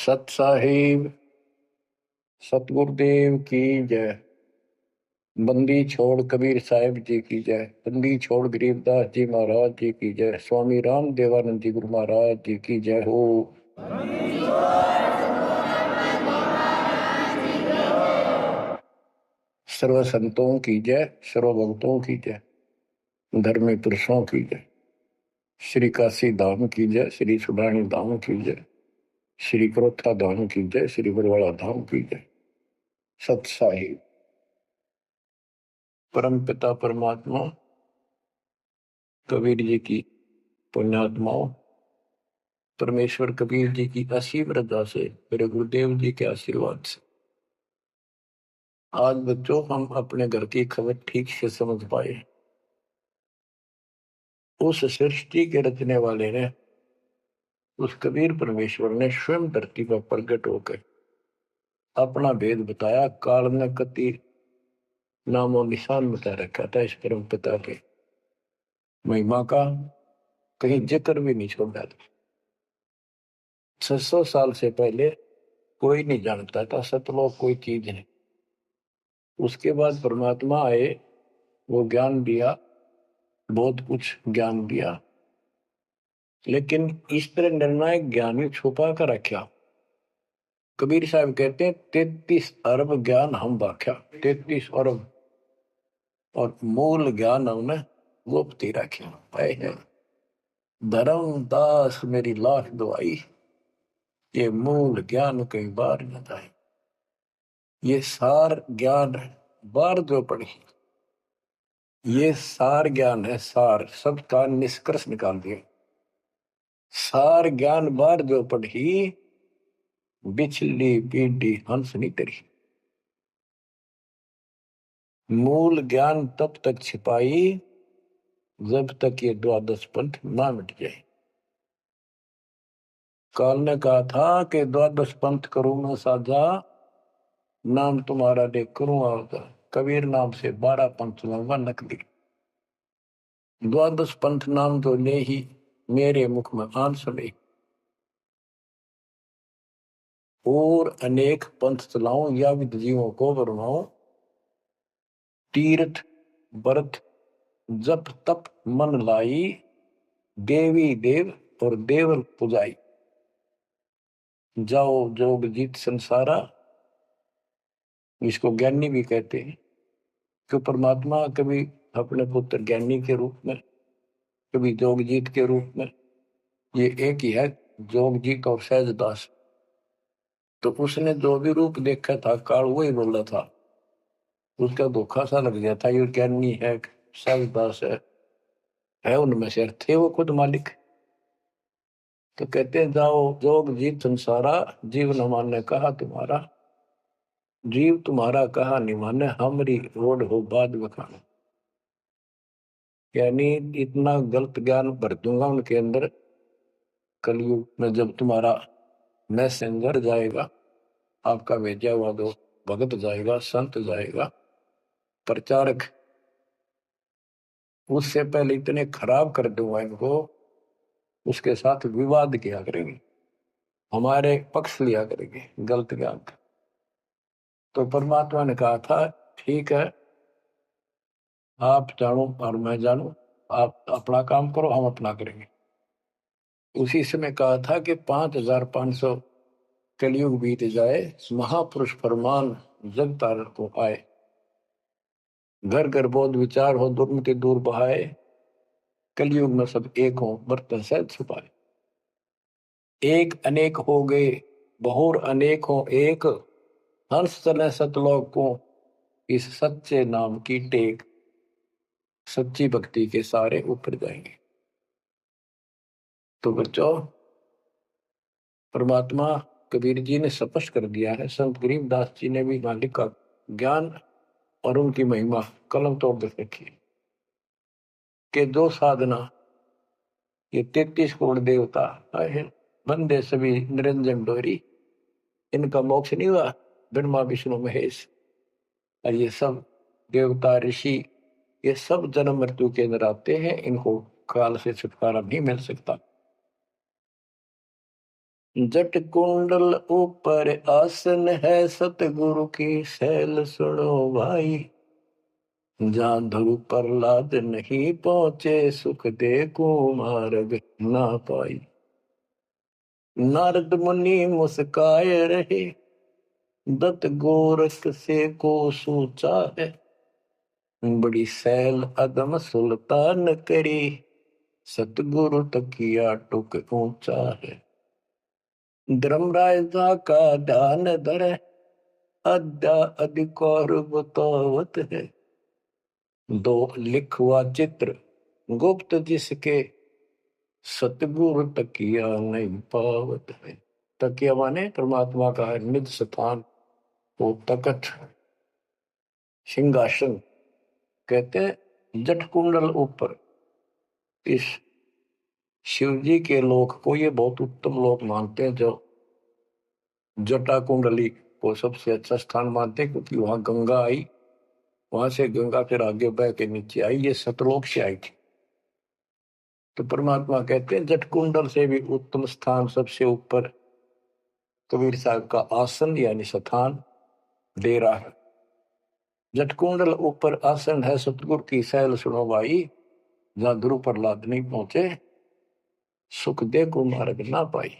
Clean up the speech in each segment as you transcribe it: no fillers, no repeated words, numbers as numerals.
सत साहिब सतगुरुदेव की जय। बंदी छोड़ कबीर साहिब जी की जय। बंदी छोड़ गरीबदास जी महाराज जी की जय। स्वामी राम देवानंद जी गुरु महाराज जी की जय हो। सर्व संतों की जय, सर्व भक्तों की जय, धर्मी पुरुषों की जय। श्री काशी धाम की जय, श्री सुडानी धाम की जय, श्री क्रोथा धाम की जय, श्री बरवाड़ा धाम की जय। सत साहिब परम पिता परमात्मा कबीर जी की पुण्यात्माओं, परमेश्वर कबीर जी की असीम रजा से, मेरे गुरुदेव जी के आशीर्वाद से आज बच्चों हम अपने घर की खबर ठीक से समझ पाए। उस सृष्टि के रचने वाले ने, उस कबीर परमेश्वर ने स्वयं धरती पर प्रकट होकर अपना भेद बताया। काल ने कति नामो निशान बता रखा था इस परम पिता के महिमा का, कहीं जिक्र भी नहीं छोड़ा था। 600 साल से पहले कोई नहीं जानता था सतलोक कोई चीज है। उसके बाद परमात्मा आए, वो ज्ञान दिया, बहुत कुछ ज्ञान दिया, लेकिन इस तरह निर्णायक ज्ञान में छुपा कर रखा। कबीर साहब कहते हैं 33 अरब ज्ञान हम बाख्या, 33 अरब, और मूल ज्ञान हमने गुप्त ही रखे। धर्म दास मेरी लाख दुआई, ये मूल ज्ञान कई बार न जाए। ये सार ज्ञान बार जो पढ़ी, ये सार ज्ञान है, सार सबका निष्कर्ष निकाल दिया। सार ज्ञान बार जो पढ़ी, बिछली पीढ़ी हंस नहीं तरी। मूल ज्ञान तब तक छिपाई जब तक ये द्वादश पंथ ना मिट जाए। काल ने कहा था कि द्वादश पंथ करूं मैं साझा, नाम तुम्हारा देख करूं आवता। कबीर नाम से 12 पंथ लूंगा नकली। द्वादश पंथ नाम तो ले ही मेरे मुख में आन सुने, और अनेक पंथ चलाऊं या विद जीवों को बरमाऊं। तीर्थ व्रत जप तप मन लाई, देवी देव और देवल पुजाई। जाओ जोग जीत संसारा, इसको ज्ञानी भी कहते हैं। कि परमात्मा कभी अपने पुत्र ज्ञानी के रूप में, कभी जोगजीत के रूप में, ये एक ही है जोगजीत और सहजदास। तो उसने जो भी रूप देखा था काल वही बोला था। उसका धोखा सा लग गया था, ये ज्ञानी है सहजदास है उनमें से थे वो खुद मालिक। तो कहते हैं जाओ जोग जीत संसारा, जीव न माने कहा तुम्हारा। जीव तुम्हारा कहा नहीं माने, हमारी रोड हो बाद बखाना। यानी इतना गलत ज्ञान भर दूंगा उनके अंदर, कलयुग में जब तुम्हारा मैसेंजर जाएगा, आपका भेजा हुआ दो भगत जाएगा, संत जाएगा, प्रचारक, उससे पहले इतने खराब कर दूंगा इनको, उसके साथ विवाद किया करेंगे, हमारे पक्ष लिया करेंगे गलत ज्ञान। तो परमात्मा ने कहा था ठीक है, आप जानो और मैं जानू, आप अपना काम करो, हम अपना करेंगे। उसी समय कहा था कि 5500 कलयुग बीत जाए, महापुरुष फरमान जग तारण को आए। घर घर बोध विचार हो, दुर्मति दूर बहाए, कलयुग में सब एक हो, बर्तन सहज छुपाए। एक अनेक हो गए, बहुर अनेक हो एक, हंस चले सतलोक को, इस सच्चे नाम की टेक। सच्ची भक्ति के सारे ऊपर जाएंगे। तो बच्चों, परमात्मा कबीर जी ने स्पष्ट कर दिया है, संत गरीबदास जी ने भी मालिक का ज्ञान और उनकी महिमा कलम तोड़ दे रखी है कि जो साधना ये 33 करोड़ देवता है, बंदे सभी निरंजन डोरी, इनका मोक्ष नहीं हुआ। ब्रह्मा विष्णु महेश और ये सब देवता ऋषि, ये सब जन्म मृत्यु के अंदर आते हैं, इनको काल से छुटकारा नहीं मिल सकता। जट कुंडल ऊपर आसन है, सतगुरु की सैल सुनो भाई। जहाँ ध्रुव प्रहलाद नहीं पहुंचे, सुख दे कुमार्ग ना पाई। नारद मुनि मुस्काए रहे, दत्त गोरख से को सोचा है। बड़ी सैल अदम सुल्तान करी, सतगुरु तकिया टुक ऊंचा है। धर्मराजा का ध्यान धरे, अद्या अधिकार बतावत है। दो लिखवा चित्र गुप्त जिसके, सतगुरु तकिया नहीं पावत है। तकिया माने परमात्मा का निज स्थान, वो तकत सिंहासन। कहते जट कुंडल ऊपर, इस शिव जी के लोक को ये बहुत उत्तम लोक मानते हैं, जो जटा कुंडली को सबसे अच्छा स्थान मानते हैं, क्योंकि वहां गंगा आई, वहां से गंगा फिर आगे बह के नीचे आई, ये सतलोक से आई थी। तो परमात्मा कहते हैं जट कुंडल से भी उत्तम स्थान, सबसे ऊपर कबीर साहब का आसन यानी स्थान डेरा है। जट कुंडल ऊपर आसन है, सतगुरु की सैल सुनो भाई। जहां ध्रुव प्रहलाद नहीं पहुंचे, सुख दे को मार्ग ना पाई।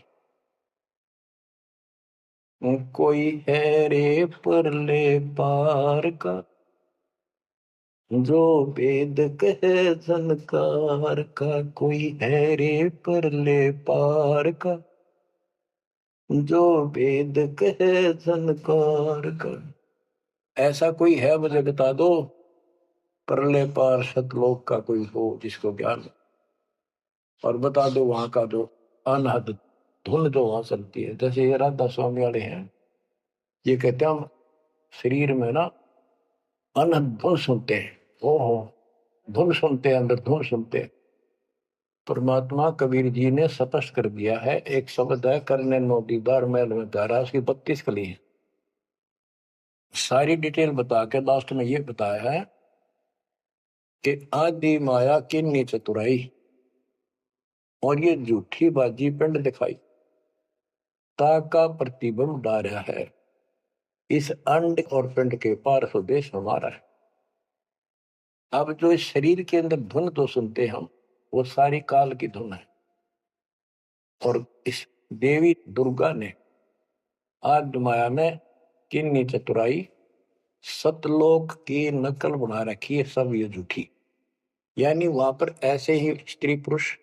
कोई है रे परले पार का, जो वेद कहे झनकार का। कोई है रे परले पार का, जो वेद कहे झनकार का। ऐसा कोई है मुझे बता दो, परले पार सतलोक का कोई हो जिसको ज्ञान। और बता दो वहां का जो अनहद धुन जो वहां चलती है। जैसे ये राधा स्वामी वाले हैं, ये कहते हैं हम शरीर में ना अनहद धुन सुनते हैं। ओहो, धुन सुनते हैं, अंदर धुन सुनते हैं। परमात्मा कबीर जी ने स्पष्ट कर दिया है, एक शब्द है, करने नो दीदार महल में धारा, उसकी 32 कली है। सारी डिटेल बता के लास्ट में ये बताया है कि आदि माया किन्नी चतुराई, और ये झूठी बाजी पिंड दिखाई, ताका प्रतिबंध डारा है। इस अंड और पिंड के पार स्वदेश हमारा है। अब जो इस शरीर के अंदर धुन तो सुनते हम, वो सारी काल की धुन है। और इस देवी दुर्गा ने आदि माया में किन्नी चतुराई, सतलोक की नकल बना रखी है, सब ये झूठी। यानी वहां पर ऐसे ही स्त्री पुरुष,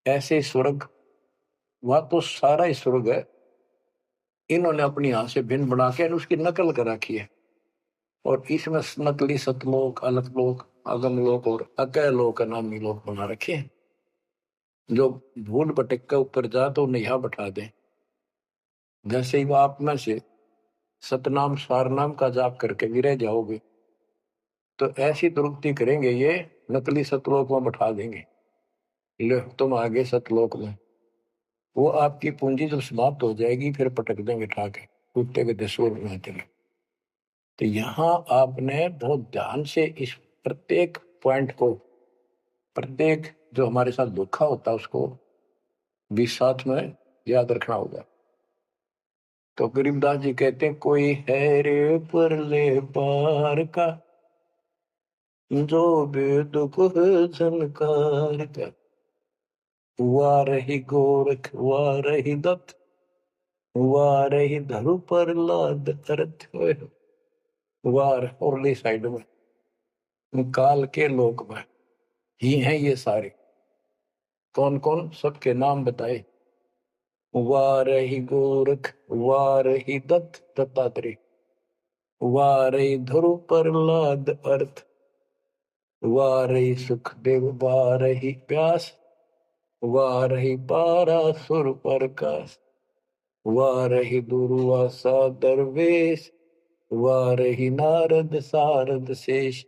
ऐसे स्वर्ग, वहां तो सारा ही स्वर्ग है, इन्होंने अपनी यहां से भिन्न बना के उसकी नकल कर रखी है। और इसमें नकली सतलोक, अलकलोक, अगमलोक और अकैलोक नामी लोक बना रखे हैं। जो भूल भटक के ऊपर जा तो उन्हें यहां बैठा दें। जैसे ही वो आप में से सतनाम सारनाम का जाप करके गिरे जाओगे, तो ऐसी दुर्गति करेंगे, ये नकली सतलोक में बैठा देंगे। ले तुम आगे सतलोक में, वो आपकी पूंजी जब समाप्त हो जाएगी, फिर पटक देंगे ठाके, कुत्ते के दसों में चले। तो यहाँ आपने बहुत ध्यान से इस प्रत्येक पॉइंट को, प्रत्येक जो हमारे साथ धोखा होता है उसको भी साथ में याद रखना होगा। तो गरीबदास जी कहते हैं, कोई है रे परले पार का, जो वेद को झनकार का। हुआ रही गोरख, हुआ रही दत्त, हुआ रही धरु प्रहलाद अर्थ। वार औरली साइड में काल के लोक में ही हैं ये सारे। कौन कौन, सबके नाम बताए। वारही गोरख, वारही दत्त दत्तात्रेय, वारही ध्रुव प्रहलाद अर्थ, वारही सुखदेव, वारही व्यास, वारही पारासुर प्रकाश, वारही दुर्वासा दरवेश, वारही नारद सारद शेष,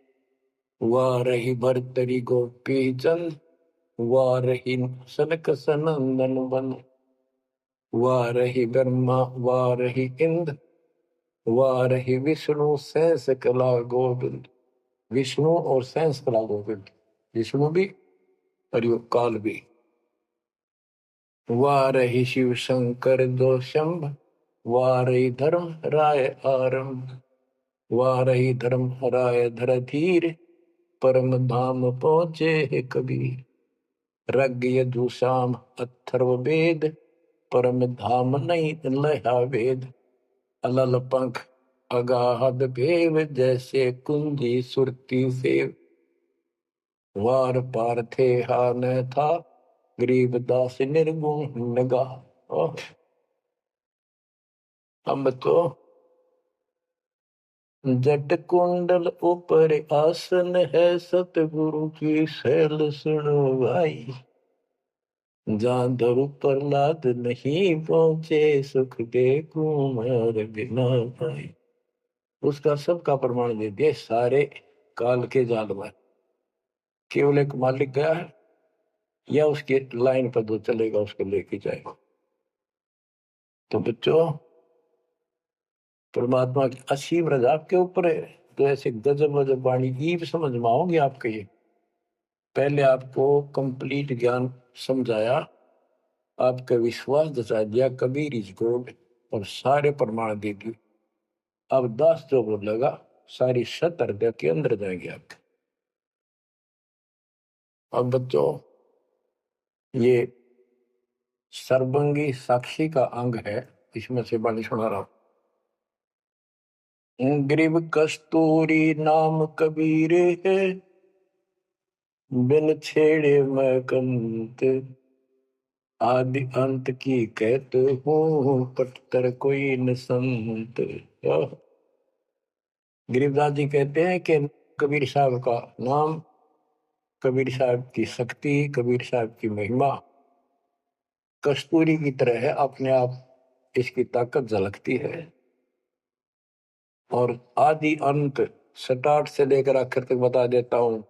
वारही भरतरी गोपी चंद, वारही सनक सनंदन बन, वारही ब्रह्मा, वारही इंद्र, वारही विष्णु सहस कला गोविंद। विष्णु और सहस कला गोविंद, विष्णु भी और यो काल भी। वारहि शिव शंकर दो शंभ, वारहि धर्म राय आरंभ, वारहि धर्म राय धर धीर, परम धाम पहुँचे है कबीर। रग यजुषाम अथर्व वेद, परम धाम नहीं लहा वेद। अलल पंख अगाध भेव, जैसे कुंजी सुरती सेव। वार पार थे हा न था, गरीबदास निर्गुण नगा। हम तो जट कुंडल ऊपर आसन है, सतगुरु की शैल सुनो भाई। जहाँ धरु प्रहलाद नहीं पहुंचे, सुख दे कुमार बिना पाई। उसका सबका प्रमाण दे दिया सारे काल के जाल में। केवल एक मालिक गया है या उसके लाइन पर जो चलेगा उसको लेके जाएगा। तो बच्चों, परमात्मा की असीम रजा आपके ऊपर है। तो ऐसे गजब गजब वाणी ईब समझ में आओगे आपके। ये पहले आपको कंप्लीट ज्ञान समझाया, आपका विश्वास जता दिया कबीर इज गॉड, और सारे प्रमाण दे दिए। अब 10 जो बोलेगा सारी सत हृदय के अंदर जाएंगे आपके। अब बच्चों, ये सर्वंगी साक्षी का अंग है, इसमें से बाणी सुना रहा हूं। ग्रीव कस्तूरी नाम कबीर है, बिन छेड़े मैं कंत। आदि अंत की कहते हूँ, पटतर कोई न संत। गरीबदास जी कहते हैं कि कबीर साहब का नाम, कबीर साहब की शक्ति, कबीर साहब की महिमा कस्तूरी की तरह है। अपने आप इसकी ताकत झलकती है, और आदि अंत स्टार्ट से लेकर आखिर तक बता देता हूं।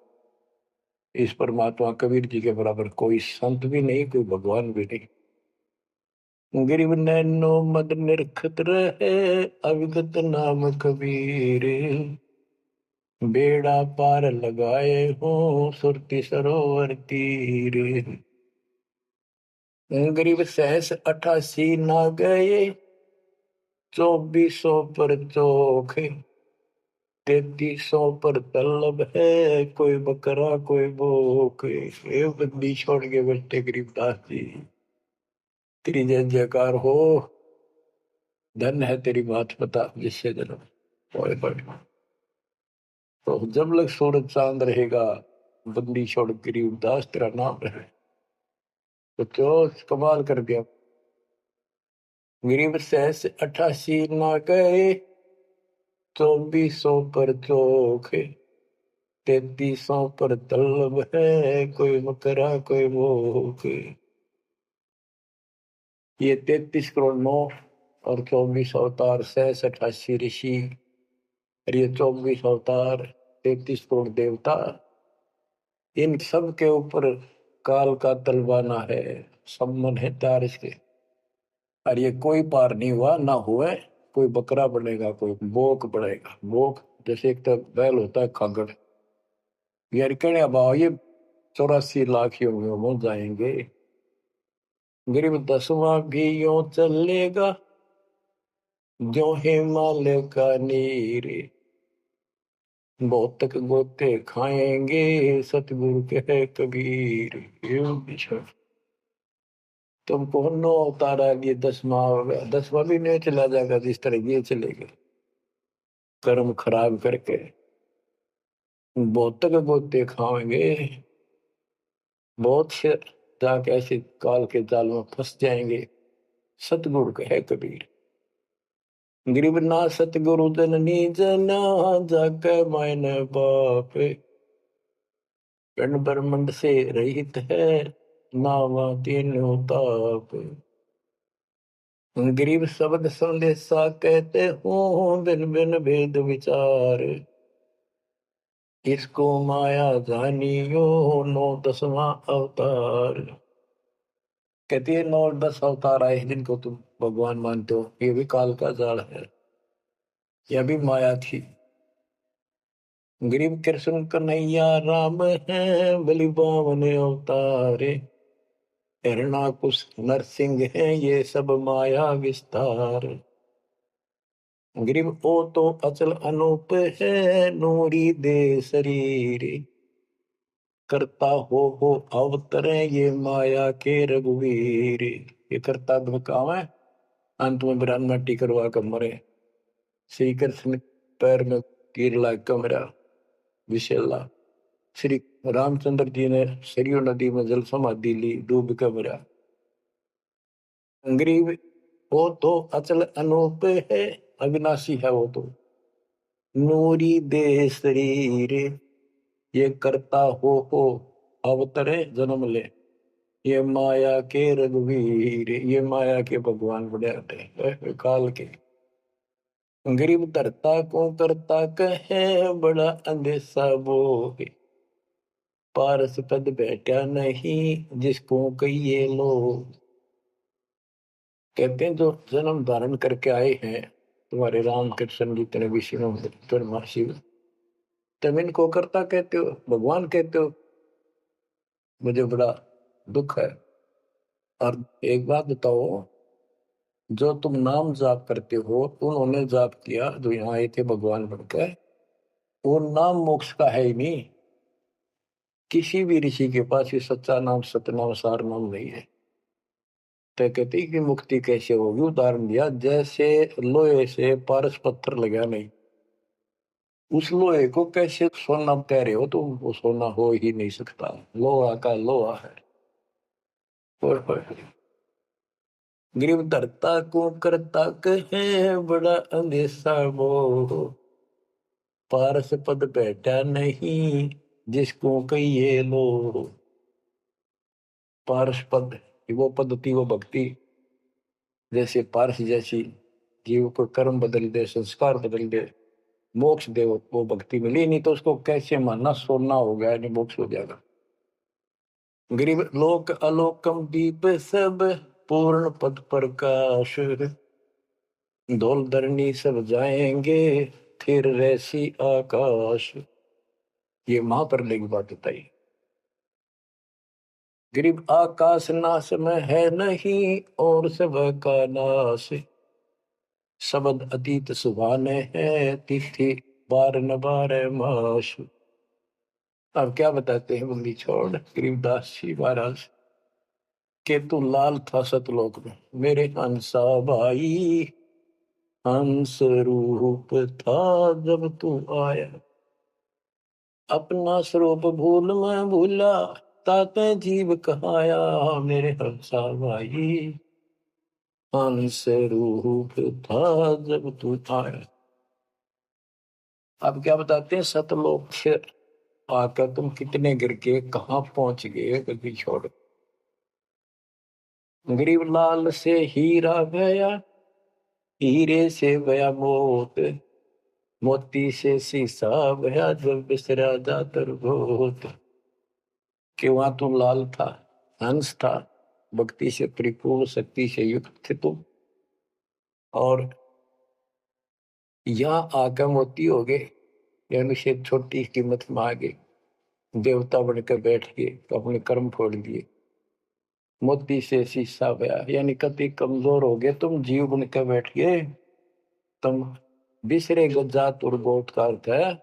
इस परमात्मा कबीर जी के बराबर कोई संत भी नहीं, कोई भगवान भी नहीं। गिरिव नैनो मद निरखत रहे, अविगत नाम कबीर। बेड़ा पार लगाए हो, सुरती सरोवर तीर। गरीब सहस 88 ना गए, 2400 पर चोख। 3300 पर तलब है, कोई बकरा कोई भूख। ये बंदी छोड़ के बैठे गरीबदास जी। तेरी जय जयकार हो, धन है तेरी बात पता जिससे जन्म होए पड़े। तो जब लग सूरज चांद रहेगा, बंदी छोड़ गरीबदास तेरा नाम रहे। तो क्यों कमाल कर दिया। गरीब सहस 88 ना गए, 2400 पर चोख। 3300 पर तलब है, कोई बकरा कोई भूख। ये 33 करोड़ 9 और 24 अवतार, 88 ऋषि, और ये 24 अवतार, 33 करोड़ देवता, इन सब के ऊपर काल का तलवाना है, सम्मन है तार इसके। और ये कोई पार नहीं हुआ ना हुआ। कोई बकरा बनेगा, कोई बोक बनेगा। बोक जैसे एक तो बैल होता है खागड़, यार कहने भाव ये 84 लाख योनियों में जाएंगे। गरीब 10वां भी यूं चलेगा, जो हिमालय का नीर। बहुत तक गोते खाएंगे, सतगुरु के कबीर। तुमको 9 अवतार ये 10वां भी नहीं चला जाएगा जिस तरह ये चलेगा, कर्म खराब करके। बहुत तक गोते खाएंगे, बहुत से जाके ऐसे काल के जाल में फंस जाएंगे। सतगुरु कहे कबीर, गरीब ना सतगुरु जननी जना, जाके मायने बाप। पिंड ब्रह्मंड से रहित है, नावा तीनों ताप। गरीब शब्द संदेशा कहते हूँ, बिन बिन भेद विचार। इसको माया जानियो, 9 10वां अवतार। कहती है 9 10 अवतार आए जिनको तुम भगवान मानते हो, ये भी काल का जाल है, यह भी माया थी। गरीब कृष्ण कन्हैया राम है, बलि बावन अवतारे। हिरणाकुश नरसिंह है ये सब माया विस्तार। ग्रीव ओ तो अचल अनूप है नूरी दे शरीर। करता हो अवतरे ये माया के रघुवीर। ये करता काम है, अंत में बिरान मट्टी करवा कर मरे। श्री कृष्ण पैर में तीर लाग कर मेरा विशेला। श्री रामचंद्र जी ने सरयू नदी में जल समाधि ली, डूब कर मेरा। ग्रीव वो तो अचल अनूप है, अविनाशी है वो तो। नूरी दे शरीर। ये करता हो अवतरे जन्म ले। ये माया के रघुवीर। ये माया के भगवान बड़े होते हैं काल के। गरीब धरता को करता कहे बड़ा अंदेशा बोहे। पारस पद बैठा नहीं जिसको कहिए लोग। कहते हैं जो जन्म धारण करके आए हैं तुम्हारे राम कृष्ण जितने विष्णु शिव, तुम इनको करता कहते हो, भगवान कहते हो। मुझे बड़ा दुख है। और एक बात बताओ, जो तुम नाम जाप करते हो उन्होंने जाप किया जो यहाँ आए थे भगवान बनकर, वो नाम मोक्ष का है ही नहीं। किसी भी ऋषि के पास ये सच्चा नाम सतनाम सार नाम नहीं है। तो कहते कि मुक्ति कैसे होगी, उदाहरण दिया जैसे लोहे से पारस पत्थर लगा नहीं, उस लोहे को कैसे सोना कह रहे हो तुम, वो सोना हो ही नहीं सकता, लोहा का लोहा है। ग्रीव धरता को करता कहे बड़ा अंदेशा वो। पारस पद बैठा नहीं जिसको कहिए लो। पारस पद वो पद्धति वो भक्ति, जैसे पारस जैसी जीव को कर्म बदल दे, संस्कार बदल दे, मोक्ष दे, वो भक्ति मिली नहीं तो उसको कैसे मानना सोना हो गया नहीं मोक्ष हो जाएगा। गरीब लोक अलोकम दीप सब पूर्ण पद प्रकाश। धौल धरनी सब जाएंगे फिर रहसी आकाश। ये महाप्रलय की बात बताई। गरीब आकाश नाश में है नहीं और सब का नाश। शब्द अतीत सुभाने है तिथि बार न बार माश। अब क्या बताते हैं बंदी छोड़ गरीबदास जी महाराज के तू लाल था सतलोक में मेरे हंसा भाई। हंस रूप था जब तू आया। अपना स्वरूप भूल मैं भूला ताते जीव कहाया। मेरे हंसा भाई हंस रूप था जब तू आया। अब क्या बताते हैं सतलोक से आकर तुम कितने गिर के कहाँ पहुंच गए कभी छोड़। गरीब लाल से हीरा गया हीरे से गया मोत। मोती से शीशा गया जब बिसरा जातर भूत। कि वहां तुम लाल था, हंस था, भक्ति से परिपूर्ण शक्ति से युक्त थे तुम, और यहाँ आकर मोती हो गए, यानी से छोटी कीमत में आ गए, देवता बनकर बैठ गए तो अपने कर्म फोड़ दिए। मोती से शीशा गया यानी कति कमजोर हो गए तुम, जीव बनकर बैठ गए तुम। बिसरे जात और गोत का अर्थ है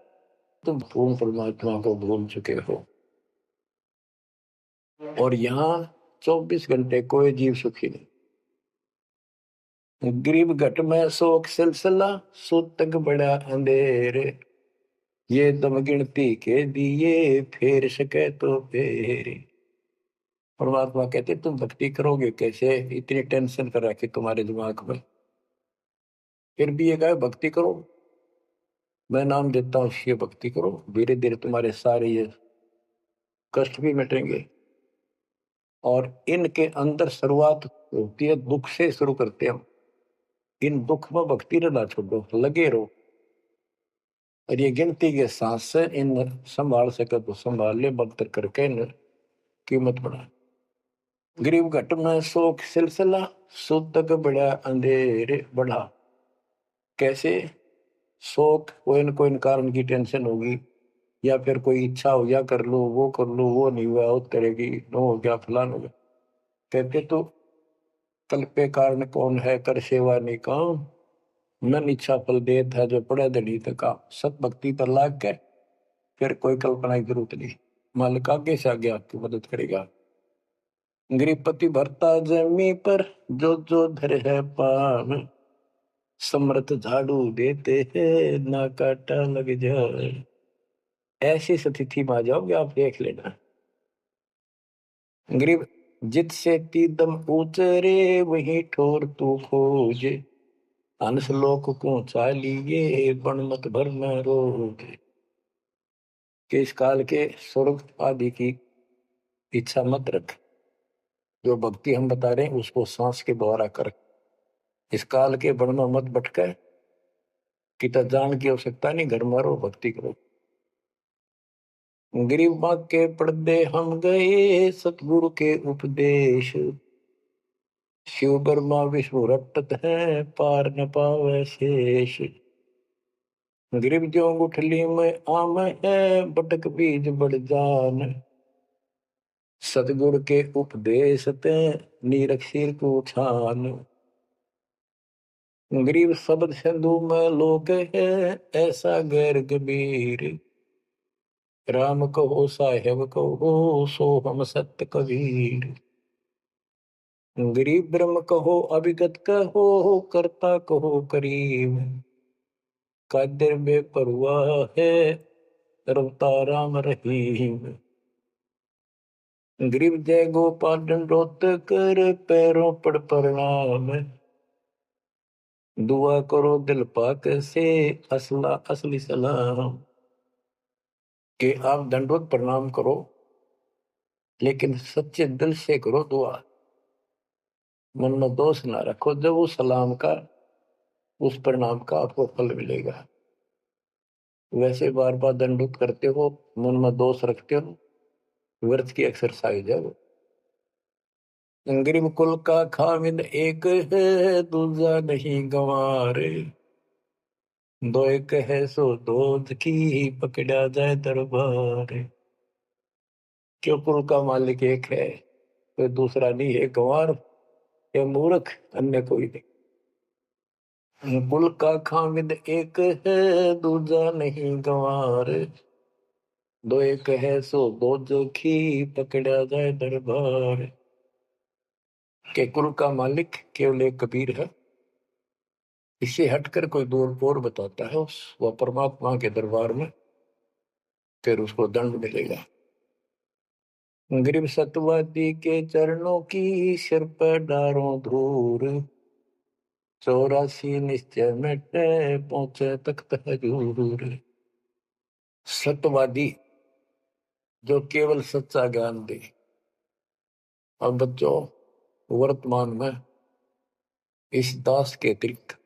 तुम पूर्ण परमात्मा को भूल चुके हो। और यहाँ 24 घंटे कोई जीव सुखी नहीं। गरीब घट में शोक सिलसिला सूतक बड़ा अंधेरे। ये दम गिनती के दिए फेर सके तो फेरे। परमात्मा कहते तुम भक्ति करोगे कैसे, इतनी टेंशन कर रखी तुम्हारे दिमाग में, फिर भी ये कहे भक्ति करो, मैं नाम देता हूँ ये भक्ति करो, धीरे धीरे तुम्हारे सारे ये कष्ट भी मिटेंगे। और इनके अंदर शुरुआत होती है दुख से, शुरू करते हैं हम। इन दुख में भक्ति ना छोड़ो, लगे रहो। और ये गिनती के साथ से इन संभाल सके तो संभाल ले, बदतर करके इन कीमत बढ़ा। गरीब घट में शोक सिलसिला सूतक बड़ा अंधेरे बढ़ा। कैसे शोक, कोई न कोई कारण की टेंशन होगी, या फिर कोई इच्छा हो या कर लो वो कर लो, वो नहीं हुआ उस तरह की, नो हो गया फलान हो गया। कहते तो कल पे कारण कौन है, कर सेवा नहीं काम, मन इच्छा फल देत है, जो पड़े धड़ी तक सत भक्ति पर लाग के फिर कोई कल्पना की जरूरत नहीं, मालिक आगे से आगे आपकी मदद करेगा। गृहपति भरता जमी पर जो धर है पाव, समर्थ झाड़ू देते हैं ना काटा लग जाए। ऐसी स्थिति में आ जाओगे आप, देख लेना। गरीब जित से तीदम उचरे वही ठोर तू खोज, अंश लोक को चालिए बन मत भर में रोग। कि इस काल के स्वर्ग आदि की इच्छा मत रख, जो भक्ति हम बता रहे हैं उसको सांस के द्वारा कर। इस काल के बन में मत भटके, किता जान की आवश्यकता नहीं, घर में रहो भक्ति करो। गरीब माँ के पर्दे हम गए सतगुरु के उपदेश, शिव ब्रह्मा विष्णु रटत है पार न पावे शेष। गरीब जो गुठली में आम है बटक बीज बढ़ जान, सतगुरु के उपदेश ते नीरख सिर को छान। गरीब शब्द सिंधु में लोक है ऐसा गैर गंभीर, राम कहो साहेब कहो सो हम सत्य कबीर। गरीब ब्रह्म कहो अभिगत कहो करता कहो करीब, कादिर बेपरवा है रवता राम रहीम। गरीब जय गोपाल दंडोत कर पैरों पड़ प्रणाम, दुआ करो दिल पाक से असला असली सलाम। कि आप दंडोत प्रणाम करो लेकिन सच्चे दिल से करो दुआ, मन में दोष ना रखो, जब उस सलाम का उस प्रणाम का आपको फल मिलेगा। वैसे बार बार दंडोत करते हो, मन में दोष रखते हो, व्यर्थ की एक्सरसाइज है वो। गरीब कुल का खामिद एक है दूजा नहीं गंवारे, दो एक है सो दूध की पकड़ा जाए दरबार। क्यों कुल का मालिक एक है, कोई दूसरा नहीं है, गंवार या मूर्ख अन्य कोई नहीं। कुल का खामिद एक है दूजा नहीं गंवार, दो एक है सो दूध की पकड़ा जाए दरबार। के कुल का मालिक केवल एक कबीर है, इससे हटकर कोई दूर और बताता है उस वह परमात्मा के दरबार में फिर उसको दंड मिलेगा। गरीब सतवादी के चरणों की सिर पर डारों धूर, 84 निश्चय मिटे पहुंचे तख्त हजूर। सत्यवादी जो केवल सच्चा ज्ञान दे। अब बच्चों वर्तमान में इस दास के अतिरिक्त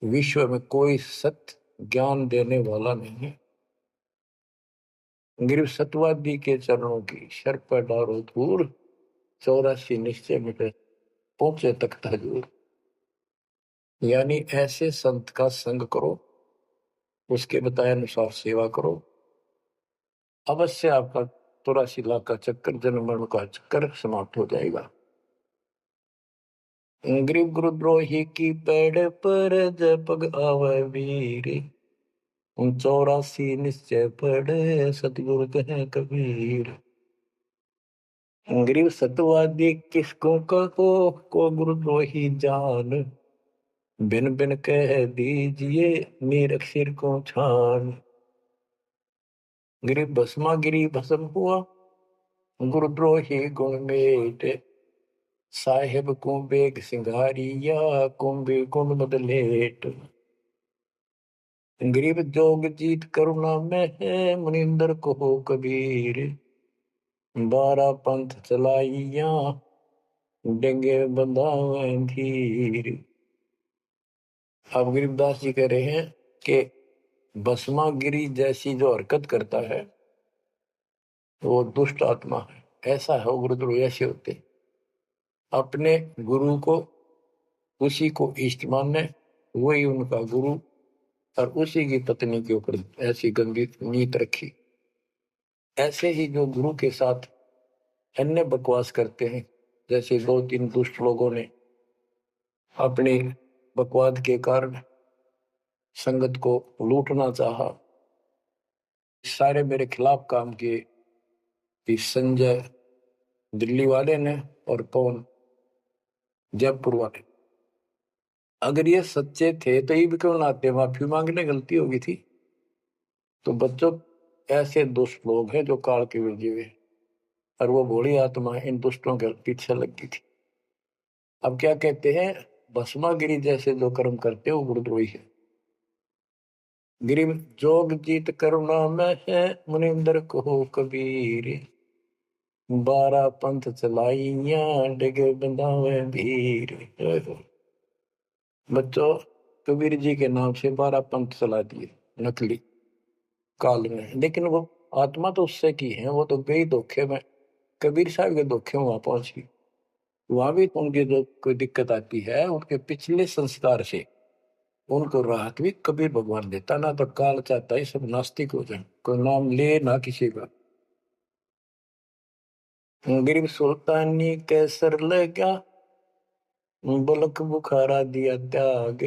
विश्व में कोई सत्य ज्ञान देने वाला नहीं है। गरीब सतवादी के चरणों की शर पर डारो धूर, 84 निश्चय मिटे पहुंचे तख्त हजूर। यानी ऐसे संत का संग करो, उसके बताए अनुसार सेवा करो, अवश्य आपका 84 लाख का चक्कर जन्म मरण का चक्कर समाप्त हो जाएगा। गरीब गुरुद्रोही की पेड़ पर जब पग आवे वीर, 84 निश्चय पढ़े सतगुरु कहे कबीर। गरीब सतवादी किसको कहो को गुरुद्रोही जान, बिन बिन कह दीजिए नीरख सिर को छान। गरीब भस्मा गिरी भस्म हुआ गुरुद्रोही गुण मेट, साहेब को बेग सिंगारिया कुंभे गुण बदलेट। गरीब जोग जीत करुणा में है मुनिंदर को हो कबीर, 12 पंथ चलाइया डेंगे बंधावे धीर। अब गरीबदास जी कह रहे हैं कि भस्मागिरी जैसी जो हरकत करता है वो दुष्ट आत्मा है, ऐसा है। गुरुद्रोह ऐसे होते अपने गुरु को उसी को इष्ट माने, वही उनका गुरु, और उसी की पत्नी के ऊपर ऐसी गंदी नीत रखी। ऐसे ही जो गुरु के साथ अन्य बकवास करते हैं। जैसे 2-3 दुष्ट लोगों ने अपनी बकवाद के कारण संगत को लूटना चाहा, सारे मेरे खिलाफ काम किए। कि संजय दिल्ली वाले ने और पवन जयपुर वाले, अगर ये सच्चे थे तो ये भी क्यों ना आते, माफी मांगने गलती होगी थी। तो बच्चों, ऐसे दुष्ट लोग हैं जो काल के भेजे हुए, और वो भोली आत्मा इन दुष्टों के पीछे लगी थी। अब क्या कहते हैं, भस्मागिरी जैसे जो कर्म करते हो गुरुद्रोही है। गिरी जोग जीत करुणा में है, मुनिंदर को कबीर, 12 पंथ चलाइया डिगे बंधावे भीर। बच्चों, कबीर जी के नाम से 12 पंथ चला दिए नकली काल में, लेकिन वो आत्मा तो उससे की है, वो तो गई धोखे में, कबीर साहब के धोखे में वहां पहुंची। वहां भी उनकी जो कोई दिक्कत आती है, उनके पिछले संस्कार से उनको राहत भी कबीर भगवान देता। ना तो काल चाहता है सब नास्तिक हो जाए, कोई नाम ले ना किसी का। गरीब सुल्तानी कैसर लगा, बलक बुखारा दिया त्याग,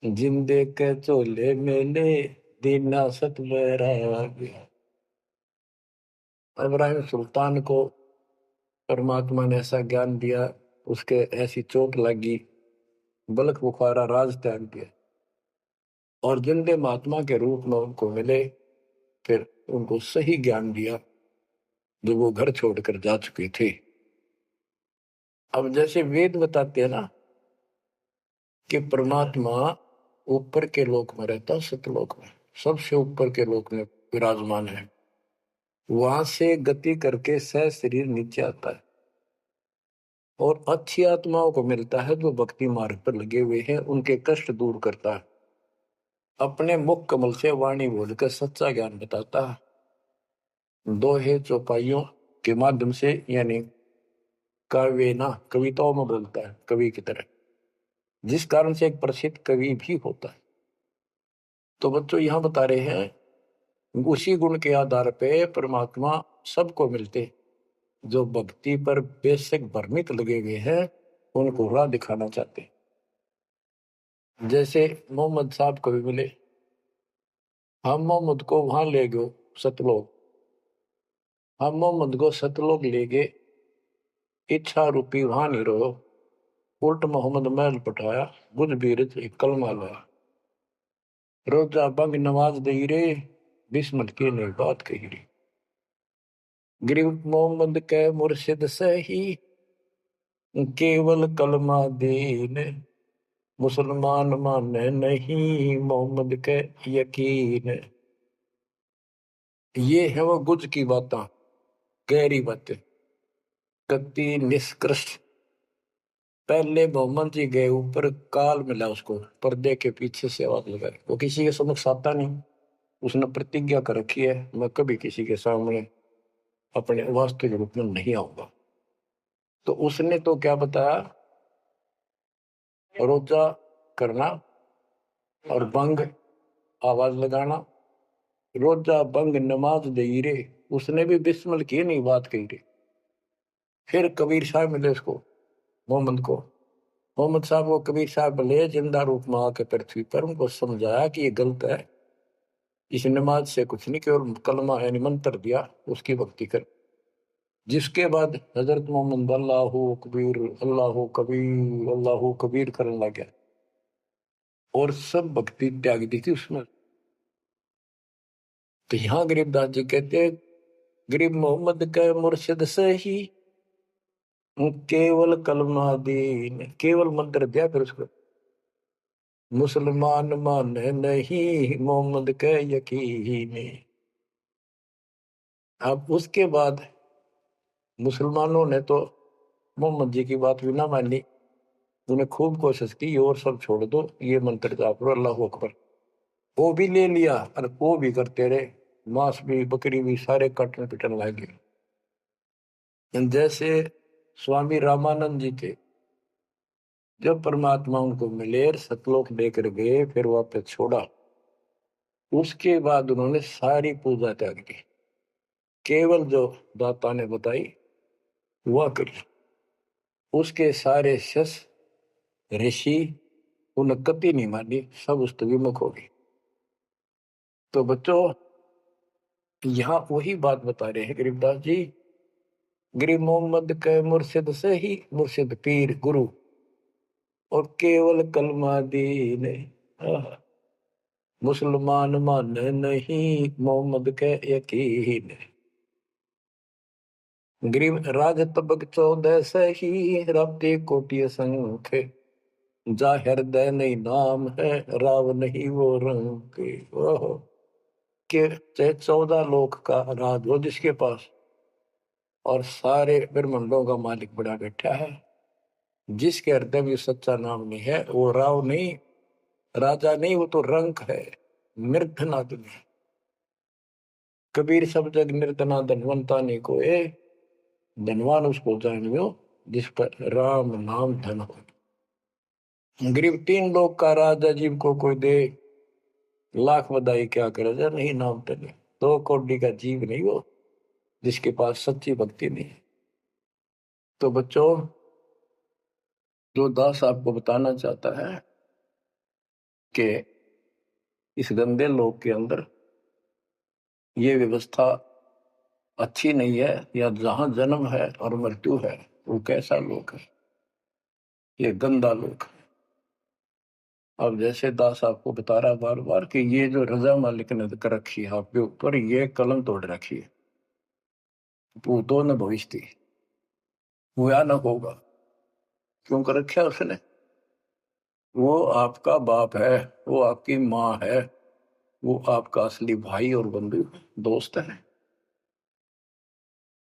जिंदे के चोले मेले दीना सत बैराग। इब्राहिम सुल्तान को परमात्मा ने ऐसा ज्ञान दिया, उसके ऐसी चोट लगी, बलक बुखारा राज त्याग दिया, और जिंदे महात्मा के रूप में उनको मिले, फिर उनको सही ज्ञान दिया जो वो घर छोड़कर जा चुके थे। अब जैसे वेद बताते हैं ना कि परमात्मा ऊपर के लोक में रहता, सतलोक में, सबसे ऊपर के लोक में विराजमान है। वहां से गति करके सह शरीर नीचे आता है, और अच्छी आत्माओं को मिलता है जो भक्ति मार्ग पर लगे हुए हैं, उनके कष्ट दूर करता है, अपने मुख कमल से वाणी बोलकर सच्चा ज्ञान बताता है, दोहे चौपाइयों के माध्यम से, यानी काव्य ना कविताओं में बोलता है कवि की तरह, जिस कारण से एक प्रसिद्ध कवि भी होता है। तो बच्चों यहाँ बता रहे हैं, उसी गुण के आधार पे परमात्मा सबको मिलते, जो भक्ति पर बेशक भ्रमित लगे हुए हैं उनको राह दिखाना चाहते। जैसे मोहम्मद साहब को भी मिले, हम मोहम्मद को वहां ले गए सतलोक, हम मोहम्मद को सतलोक ले गए, इच्छा रूपी वहां नहीं रहो, उल्ट मोहम्मद महल पठाया, बुझ बीरज एक कलमा लाया, रोजा बंग नवाज दे रे, बिस्मल के ने बात कही रे। गरीब मोहम्मद के मुर्शिद सही, केवल कलमा दीन, मुसलमान माने नहीं मोहम्मद के यकीन। ये है वो गुज की बातें, गहरी बातें, कति निष्कृष्ट। पहले मोहम्मद जी गए ऊपर, काल मिला उसको, पर्दे के पीछे से आवाज लगाई, वो किसी के समक्ष आता नहीं, उसने प्रतिज्ञा कर रखी है, मैं कभी किसी के सामने अपने वास्तविक रूप में नहीं आऊंगा। तो उसने तो क्या बताया, रोजा करना और बंग आवाज लगाना, रोजा बंग नमाज दे रे, उसने भी बिस्मिल की नहीं बात कही रे। फिर कबीर साहब मिले उसको, मोहम्मद को, मोहम्मद साहब को कबीर साहब ले जिंदा रूप में आके पृथ्वी पर उनको समझाया कि ये गलत है, इस नमाज से कुछ नहीं, केवल कलमा यानी मंत्र दिया, उसकी भक्ति कर। जिसके बाद हजरत मोहम्मद अल्लाह कबीर अल्लाह कबीर करने लग गया, और सब भक्ति त्याग दी थी उसमें। तो यहाँ गरीबदास जी कहते हैं, गरीब मोहम्मद का मुर्शिद सही, केवल कलमा दीन, केवल मंत्र दिया, फिर उसको मुसलमान माने नहीं मोहम्मद के यकीन। अब उसके बाद मुसलमानों ने तो मोहम्मद जी की बात भी ना मानी, उन्हें खूब कोशिश की और सब छोड़ दो, ये मंत्र जाप लो अल्लाह अकबर, वो भी ले लिया और वो भी करते रहे, मांस भी बकरी भी सारे कटन पिटन लगे। जैसे स्वामी रामानंद जी थे, जब परमात्मा उनको मिले सतलोक लेकर गए, फिर वापस छोड़ा, उसके बाद उन्होंने सारी पूजा त्याग दी, केवल जो दाता ने बताई हुआ कर उसके सारे शस ऋषि उन कति नहीं मानी, सब उस विमुख हो गए। तो बच्चों यहाँ वही बात बता रहे हैं गरीबदास जी, गरीब मोहम्मद के मुर्शिद से ही मुर्शिद पीर गुरु और केवल कलमा दीन मुसलमान मान नहीं मोहम्मद के यकीन। गरीब राज तबक 14 से ही रब्ते कोटि संख जा हृदय नहीं नाम है राव नहीं वो रंग के। ओहो के 14 लोक का राज हो जिसके पास और सारे ब्रह्मांडों का मालिक बड़ा बैठा है, जिसके हृदय में सच्चा नाम नहीं है वो राव नहीं राजा नहीं, वो तो रंक है, निर्धनादन है। कबीर सब जग निर्धना धनवंता नहीं कोई, धनवान उसको जानियो जिस पर राम नाम धन हो। गरीब 3 लोग का राजा जीव को कोई दे लाख बधाई क्या करे जा नहीं नाम धन। 2 करोड़ का जीव नहीं हो जिसके पास सच्ची भक्ति नहीं है। तो बच्चों जो दास आपको बताना चाहता है कि इस गंदे लोक के अंदर ये व्यवस्था अच्छी नहीं है, या जहां जन्म है और मृत्यु है वो कैसा लोक है, ये गंदा लोक है। अब जैसे दास आपको बता रहा बार बार कि ये जो रजा मालिक ने कर रखी है आपके ऊपर, ये कलम तोड़ रखी है, भूतो न भविष्य हुआ न होगा। क्यों कर रखा उसने? वो आपका बाप है, वो आपकी माँ है, वो आपका असली भाई और बंधु दोस्त है।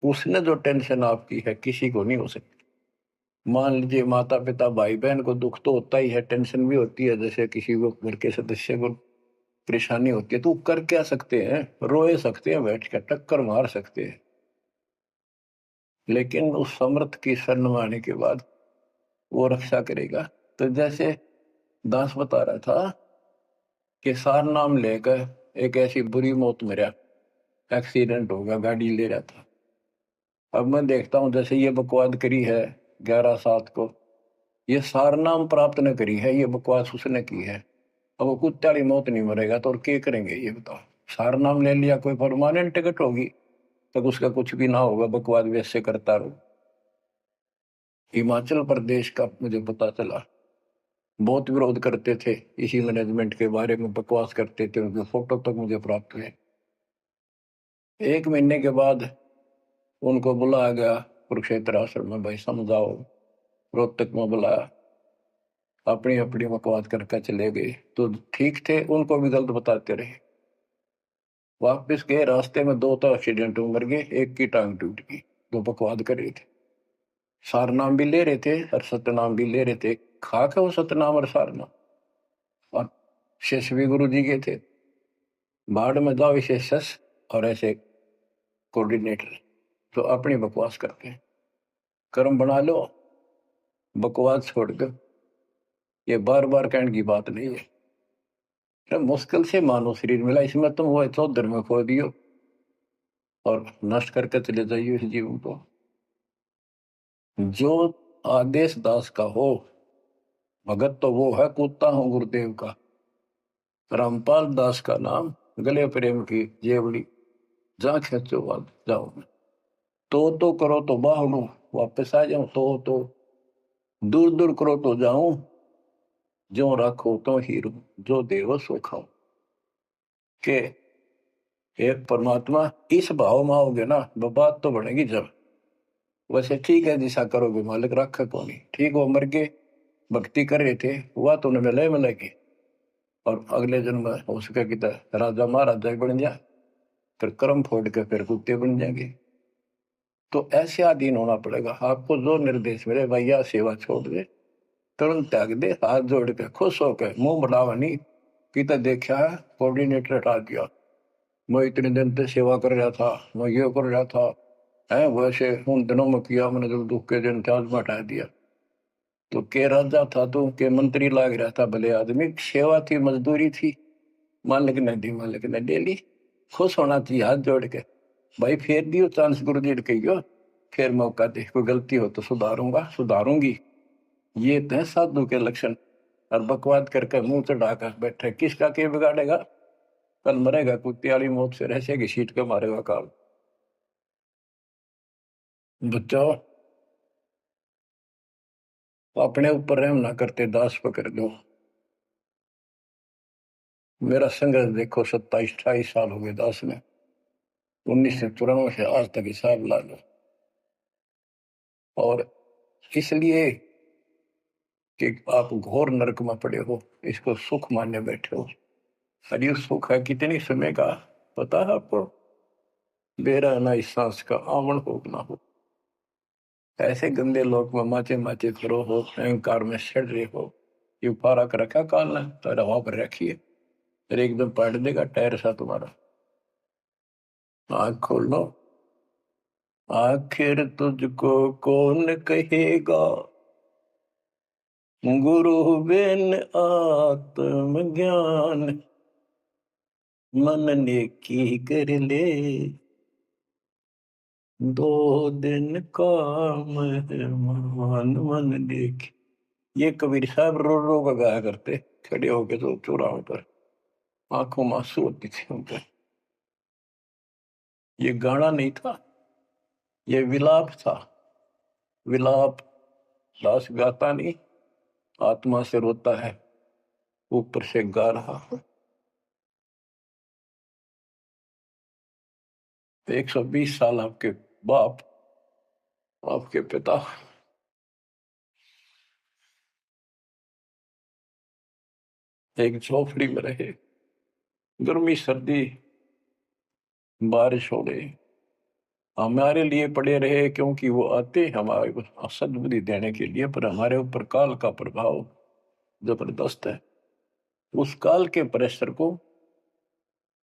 उसने जो टेंशन आपकी है किसी को नहीं हो सकती। मान लीजिए माता पिता भाई बहन को दुख तो होता ही है, टेंशन भी होती है, जैसे किसी को घर के सदस्य को परेशानी होती है, तो कर क्या सकते हैं, रोए सकते हैं, बैठ कर टक्कर मार सकते हैं, लेकिन उस समर्थ की शरण में आने के बाद वो रक्षा करेगा। तो जैसे दास बता रहा था कि सार नाम लेकर एक ऐसी बुरी मौत मरा, एक्सीडेंट होगा, गाड़ी ले रहा था। अब मैं देखता हूं जैसे ये बकवाद करी है 11/7 को, ये सार नाम प्राप्त न करी है, ये बकवास उसने की है। अब वो कुत्ते वाली मौत नहीं मरेगा तो और क्या करेंगे ये बताओ। सार नाम ले लिया, कोई परमानेंट टिकट होगी तब उसका कुछ भी ना होगा, बकवाद वैसे करता रहो। हिमाचल प्रदेश का मुझे पता चला, बहुत विरोध करते थे इसी मैनेजमेंट के बारे में, बकवास करते थे, उनके फोटो तक मुझे प्राप्त हुए। 1 महीने के बाद उनको बुलाया गया कुरुक्षेत्र आश्रम में, भाई समझाओ। रोहतक में बुलाया, अपनी अपनी बकवास करके चले गए। तो ठीक थे, उनको भी गलत बताते रहे। वापिस गए, रास्ते में 2 तो एक्सीडेंट में मर गए, एक की टांग टूट गई। जो बकवाद कर रहे थे, सार नाम भी ले रहे थे और सतनाम भी ले रहे थे, खाक है वो सतनाम और सार नाम। और शेष भी गुरु जी के थे, बाढ़ में जाओ विशेष और ऐसे कोऑर्डिनेटर तो अपनी बकवास करते हैं। कर्म बना लो, बकवास छोड़कर। ये बार बार कहने की बात नहीं है, तो मुश्किल से मानो शरीर मिला, इसमें तुम वो चौधर में खो दियो और नष्ट करके चले जाइए इस जीवन को। जो आदेश दास का हो भगत तो वो है, कूदता हूं गुरुदेव का। रामपाल दास का नाम, गले प्रेम की जेवड़ी, जा खेचो बात जाओ। तो करो तो बाहू वापस आ जाऊं, तो दूर दूर करो तो जाऊं, जो रखो तो हीरो, जो देव सो खाओ। के एक परमात्मा इस भाव में आओगे ना, बात तो बनेगी जब। वैसे ठीक है दिशा करोगे, मालिक रखे को नहीं, ठीक वो मर गए, भक्ति कर रहे थे, हुआ तो उन्हें मिले मिलेगी, और अगले जन्म में हो सके कि राजा महाराजा बन जाए, फिर कर्म फोड़ के फिर कुत्ते बन जाएंगे। तो ऐसे अधीन होना पड़ेगा आपको। जो निर्देश मिले भैया सेवा छोड़ दे, तुरंत त्याग दे, हाथ जोड़ के खुश होकर, मुंह बढ़ावा नहीं कि तो देखा है कोऑर्डिनेटर हटा दिया, मैं इतने दिन से सेवा कर रहा था, मैं ये कर रहा था है, वैसे उन दिनों में किया मैंने, जो दुख के दिन थे आज में हटा दिया। तो के राजा था तू, के मंत्री लाग रहा था, भले आदमी, सेवा थी, मजदूरी थी, मालिक ने दी, मालिक ने ले ली। खुश होना चाहिए हाथ जोड़ के, भाई फेर दियो चांस गुरु जी कहियो, फिर मौका दे, कोई गलती हो तो सुधारूंगा, सुधारूंगी। ये तो है साधु के लक्षण। और बकवाद करके मुंह चढ़ाकर बैठे, किसका के बिगाड़ेगा? कल मरेगा कुत्ते वाली मौत से, रहसे की सीट के मारेगा काल। बच्चों, अपने ऊपर रहम ना करते दास पकड़ दो। मेरा संघर्ष देखो, 27-28 साल हो गए दास में, 1994 से आज तक हिसाब ला लो। और इसलिए कि आप घोर नरक में पड़े हो, इसको सुख मानने बैठे हो। अरे सुख है कितनी समय का, पता है आपको? बेरा ना इस सांस का आवन हो ना हो। ऐसे गंदे लोग में माचे माचे करो हो, अहंकार में सड़ रहे हो। ये पारा कर रखा काल ने, तो हवा पर रखिए, फिर एकदम पलट देगा टायर सा तुम्हारा। आँख खोल लो। आखिर तुझको कौन कहेगा, गुरु बिन आत्मज्ञान। मन ने की कर ले, 2 दिन काम है मान। मन ने की, ये कबीर साहब रो रो का गाया करते, खड़े होके तो चौराहों पर, आंखों में आंसू होती थी उनके। ये गाना नहीं था, ये विलाप था। विलाप दास गाता नहीं, आत्मा से रोता है, ऊपर से गा रहा है। 120 साल आपके बाप, आपके पिता एक झोपड़ी में रहे, गर्मी सर्दी बारिश हो रही, हमारे लिए पड़े रहे, क्योंकि वो आते हमारे को सद्बुद्धि देने के लिए, पर हमारे ऊपर काल का प्रभाव जबरदस्त है। उस काल के प्रेशर को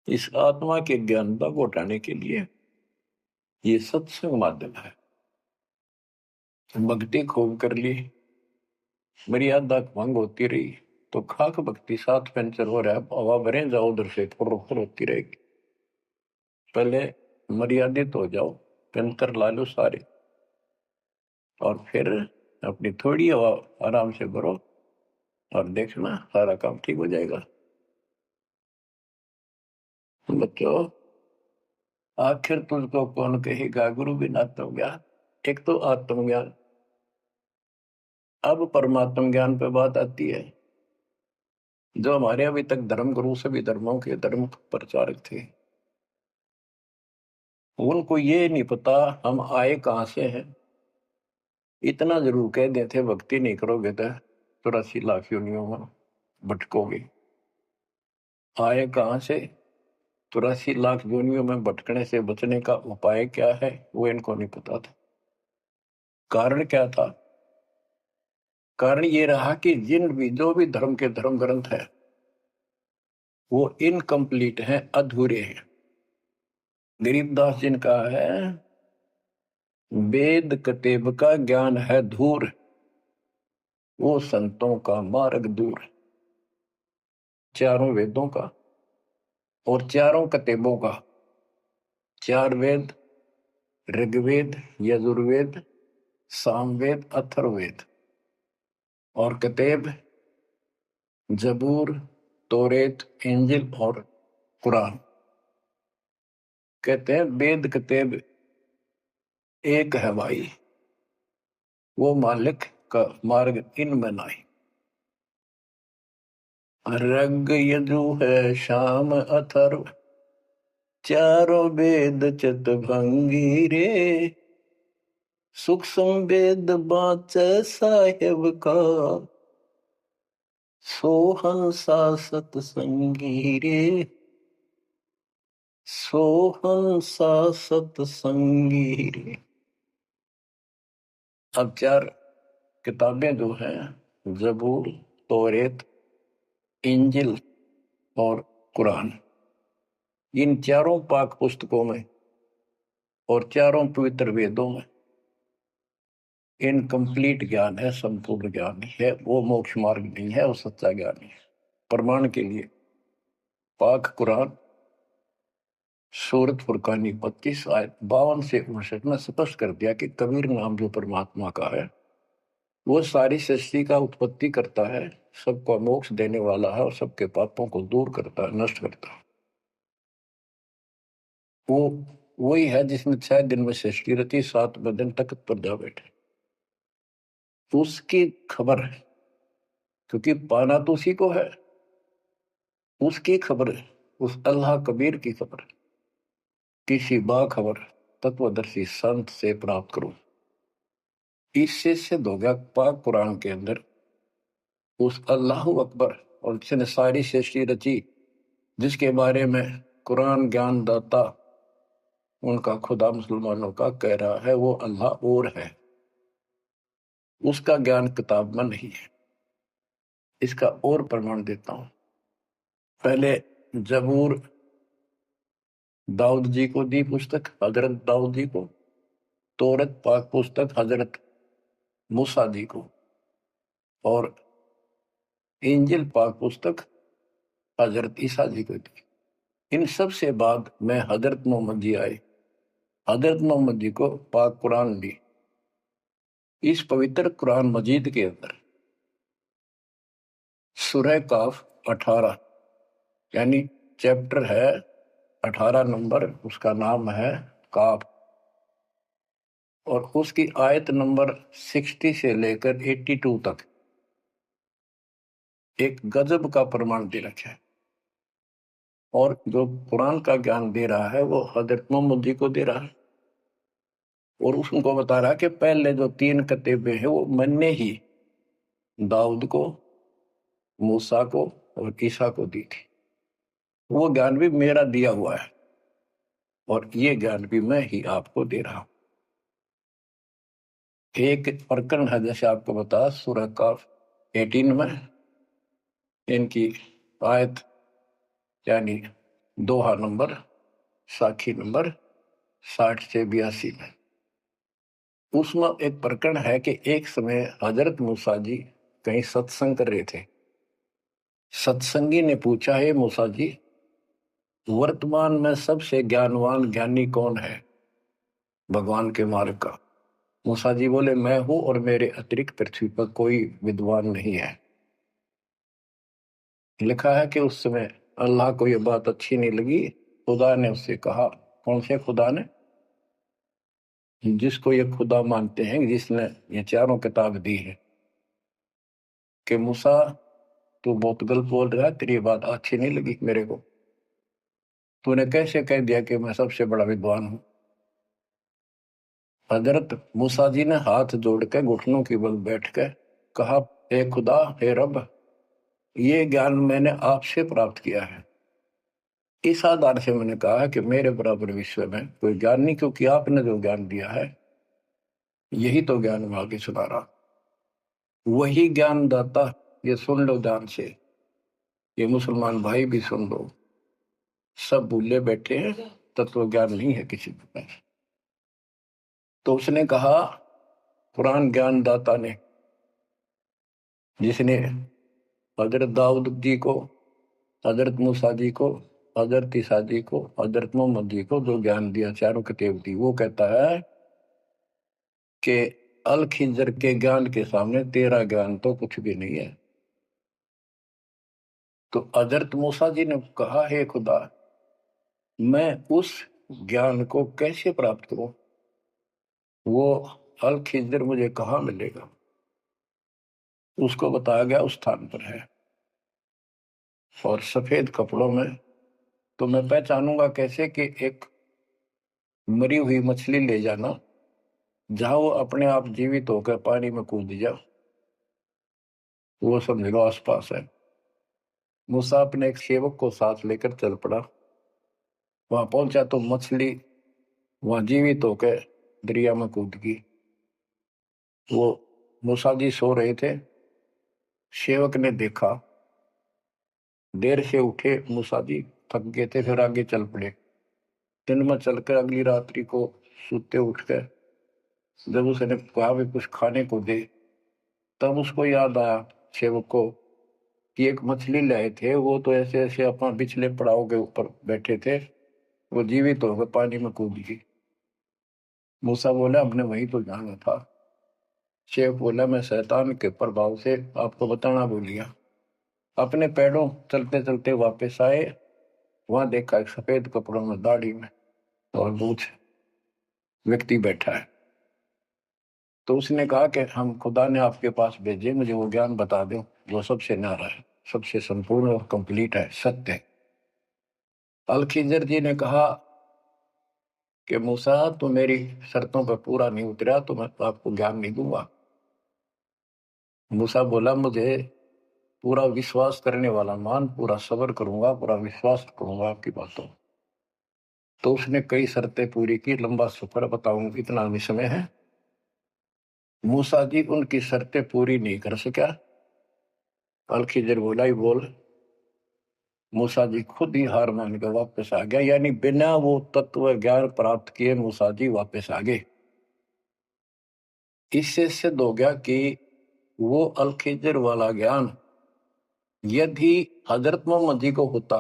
इस आत्मा के ज्ञानता को हटाने के लिए ये सत्संग माध्यम है। भक्ति खूब कर ली, मर्यादा भंग होती रही तो खाक भक्ति साथ पंचर हो रहा है, हवा भरे जाओ उधर से, फुर फुर होती रहेगी। पहले मर्यादित हो जाओ, पंचर ला लो सारे, और फिर अपनी थोड़ी हवा आराम से भरो, और देखना सारा काम ठीक हो जाएगा। बच्चों, आखिर तुझको कौन कहेगा, गुरु बिन आत्मज्ञान। एक तो आत्मज्ञान, अब परमात्म ज्ञान पे बात आती है। जो हमारे अभी तक धर्म गुरु सभी धर्मों के धर्म प्रचारक थे, उनको ये नहीं पता हम आए कहां से हैं। इतना जरूर कह देते, भक्ति नहीं करोगे तो 84 लाख योनियों में भटकोगे। आए कहां से, 84 लाख योनियों में भटकने से बचने का उपाय क्या है, वो इनको नहीं पता था। कारण क्या था? कारण ये रहा कि जिन भी जो भी धर्म के धर्म ग्रंथ है वो इनकम्प्लीट हैं, अधूरे हैं। गरीबदास जिनका है, वेद कतेब का ज्ञान है धूर, वो संतों का मार्ग दूर। चारों वेदों का और चारों कतेबों का, 4 वेद, ऋग्वेद, यजुर्वेद, सामवेद, अथर्ववेद, और कतेब जबूर, तोरेत, इंजिल और कुरान। कहते हैं वेद कतेब एक है भाई, वो मालिक का मार्ग इनमें नहीं। ऋग यजु है शाम अथर्व, चारों वेद चितभंगी रे। सूक्ष्म वेद बाँचे साहेब का, सोहन सा सतसंगी रे। सोहन सा सतसंगी रे। अब 4 किताबें जो हैं, जबूर, तौरेत, इंजिल और कुरान, इन चारों पाक पुस्तकों में और चारों पवित्र वेदों में इनकम्प्लीट ज्ञान है, संपूर्ण ज्ञान नहीं है, वो मोक्ष मार्ग नहीं है, वो सच्चा ज्ञान नहीं है। प्रमाण के लिए पाक कुरान सूरत फुरकानी 25 आयत 52 से 59 में स्पष्ट कर दिया कि कबीर नाम जो परमात्मा का है वो सारी सृष्टि का उत्पत्ति करता है, सबको मोक्ष देने वाला है और सबके पापों को दूर करता है, नष्ट करता है। वो वही है जिसने 6 दिन में सृष्टि रची, 7वें दिन तख्त पर जा बैठे। उसकी खबर है, क्योंकि पाना तो उसी को है। उसकी खबर है, उस अल्लाह कबीर की खबर, किसी बाखबर तत्वदर्शी संत से प्राप्त करो। इससे सिद्ध हो गया पाक कुरान के अंदर उस अल्लाह अकबर और जिसने सारी सृष्टि रची, जिसके बारे में कुरान ज्ञान दाता उनका खुदा मुसलमानों का कह रहा है वो अल्लाह और है, उसका ज्ञान किताब में नहीं है। इसका और प्रमाण देता हूं। पहले जबूर दाऊद जी को दी, पुस्तक हजरत दाऊद जी को। तौरत पाक पुस्तक हजरत मूसा जी को। और इंजिल पाक पुस्तक हजरत ईसा जी को दी। इन सब से बाद में हजरत मोहम्मद जी आए। हजरत मोहम्मद जी को पाक कुरान दी। इस पवित्र कुरान मजीद के अंदर सूरह काफ 18 यानी चैप्टर है 18 नंबर, उसका नाम है काफ। और उसकी आयत नंबर 60 से लेकर 82 तक एक गजब का प्रमाण दे रखा है। और जो कुरान का ज्ञान दे रहा है वो हजरत मोहम्मद जी को दे रहा है। और उसको बता रहा है कि पहले जो 3 किताबें हैं वो मैंने ही दाऊद को, मूसा को और ईसा को दी थी। वो ज्ञान भी मेरा दिया हुआ है और ये ज्ञान भी मैं ही आपको दे रहा हूं। एक प्रकरण है, जैसे आपको बता, सूरह काफ 18 में इनकी आयत यानी दोहा नंबर, साखी नंबर 60 से 82 में। उसमें एक प्रकरण है कि एक समय हजरत मूसा जी कहीं सत्संग कर रहे थे। सत्संगी ने पूछा, है मूसा जी, वर्तमान में सबसे ज्ञानवान ज्ञानी कौन है भगवान के मार्ग का? मूसा जी बोले, मैं हूं और मेरे अतिरिक्त पृथ्वी पर कोई विद्वान नहीं है। लिखा है कि उस समय अल्लाह को यह बात अच्छी नहीं लगी। खुदा ने उससे कहा, कौन से खुदा ने? जिसको ये खुदा मानते हैं, जिसने ये चारों किताब दी है, कि मूसा तू बहुत गलत बोल रहा है, तेरी बात अच्छी नहीं लगी मेरे को। तूने कैसे कह दिया कि मैं सबसे बड़ा विद्वान हूं? हजरत मूसा जी ने हाथ जोड़ के घुटनों की बल बैठ के कहा, हे खुदा, हे रब, ये ज्ञान मैंने आपसे प्राप्त किया है। इस आधार से मैंने कहा कि मेरे बराबर विश्व में कोई ज्ञान नहीं, क्योंकि आपने जो ज्ञान दिया है यही तो ज्ञान मैं आगे सुना रहा। वही ज्ञान दाता, ये सुन लो ध्यान से, ये मुसलमान भाई भी सुन लो, सब भूले बैठे हैं, तत्व ज्ञान नहीं है किसी के पास। तो उसने कहा, कुरान ज्ञान दाता ने, जिसने हजरत दाऊद जी को, हजरत मूसा जी को, हजरत ईसा जी को, हजरत मोहम्मद जी को जो ज्ञान दिया, चारों किताब दी, वो कहता है कि अल खिजर के ज्ञान के सामने तेरा ज्ञान तो कुछ भी नहीं है। तो हजरत मूसा जी ने कहा, हे खुदा, मैं उस ज्ञान को कैसे प्राप्त करूं? वो अल खिजर मुझे कहाँ मिलेगा? उसको बताया गया उस स्थान पर है, और सफेद कपड़ों में। तो मैं पहचानूंगा कैसे कि एक मरी हुई मछली ले जाना, जहां वो अपने आप जीवित होकर पानी में कूद जाओ, वो समझ लो आसपास है। मूसा अपने एक सेवक को साथ लेकर चल पड़ा। वहां पहुंचा तो मछली वहां जीवित होकर दरिया में कूद गई। वो मूसा जी सो रहे थे। सेवक ने देखा, देर से उठे मूसा जी, थक गए थे, फिर आगे चल पड़े। दिन में चलकर अगली रात्रि को सोते उठकर जब उसने कहा भी कुछ खाने को दे, तब उसको याद आया सेवक को कि एक मछली लाए थे, वो तो ऐसे ऐसे अपना पिछले पड़ाव के ऊपर बैठे थे, वो जीवित होकर पानी में कूद गई। मूसा बोला हमने वहीं तो जाना था। शेख बोला मैं शैतान के प्रभाव से आपको बताना भूल गया। अपने पैरों चलते चलते वापस आए, वहां देखा एक सफेद कपड़ों में, दाढ़ी में और मूछ व्यक्ति बैठा है। तो उसने कहा कि हम खुदा ने आपके पास भेजे, मुझे वो ज्ञान बता दो जो सबसे न्यारा है, सबसे संपूर्ण और कंप्लीट है, सत्य है। अल खिजर जी ने कहा कि मूसा तो मेरी शर्तों पर पूरा नहीं उतरा तो मैं तो आपको ज्ञान नहीं दूंगा। मूसा बोला मुझे पूरा विश्वास करने वाला मान, पूरा सब्र करूंगा, पूरा विश्वास करूंगा आपकी बातों। तो उसने कई शर्तें पूरी की, लंबा सफर बताऊं इतना भी समय है। मूसा जी उनकी शर्तें पूरी नहीं कर सका। अल खिजर बोला ही बोल। मूसा जी खुद ही हार मान कर वापस आ गया, यानी बिना वो तत्व ज्ञान प्राप्त किए मूसा जी वापस आ गए। इससे सिद्ध हो गया कि वो अल खिजर वाला ज्ञान यदि हजरत मोहम्मद जी को होता,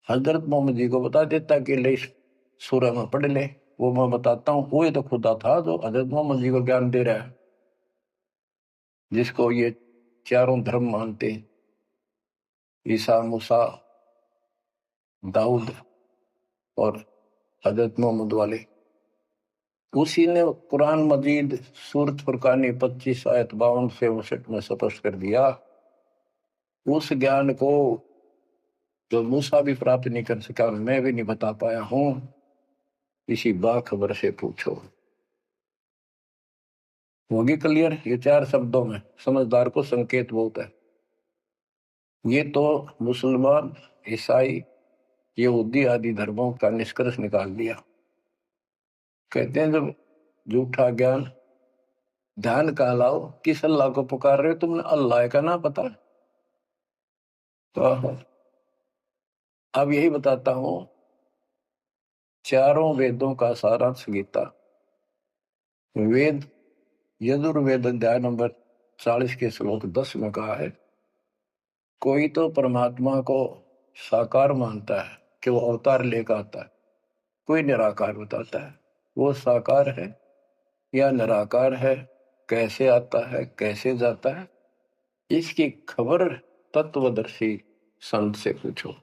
हजरत मोहम्मद जी को बता देता कि ले सूरह में पढ़ ले, वो मैं बताता हूँ, वो तो खुदा था जो हजरत मोहम्मद जी को ज्ञान दे रहा है, जिसको ये चारों धर्म मानते, ईसा, मूसा, दाऊद और हजरत मोहम्मद वाले। उसी ने कुरान मजीद सूरत फुरकानी 25 आयत 52 से 59 में स्पष्ट कर दिया। उस ज्ञान को जो मूसा भी प्राप्त नहीं कर सका, मैं भी नहीं बता पाया हूं, इसी बाखबर से पूछो। होगी क्लियर? ये 4 शब्दों में समझदार को संकेत बहुत है। ये तो मुसलमान, ईसाई, यहूदी आदि धर्मों का निष्कर्ष निकाल दिया। कहते हैं जब झूठा ज्ञान, ध्यान का लाओ, किस अल्लाह को पुकार रहे हो तुमने? अल्लाह का ना पता? तो अब यही बताता हूं, चारों वेदों का सारांश गीता। वेद यजुर्वेद अध्याय नंबर 40 के श्लोक 10 में कहा है, कोई तो परमात्मा को साकार मानता है कि वो अवतार लेकर आता है, कोई निराकार बताता है। वो साकार है या निराकार है, कैसे आता है, कैसे जाता है, इसकी खबर तत्वदर्शी संत से पूछो।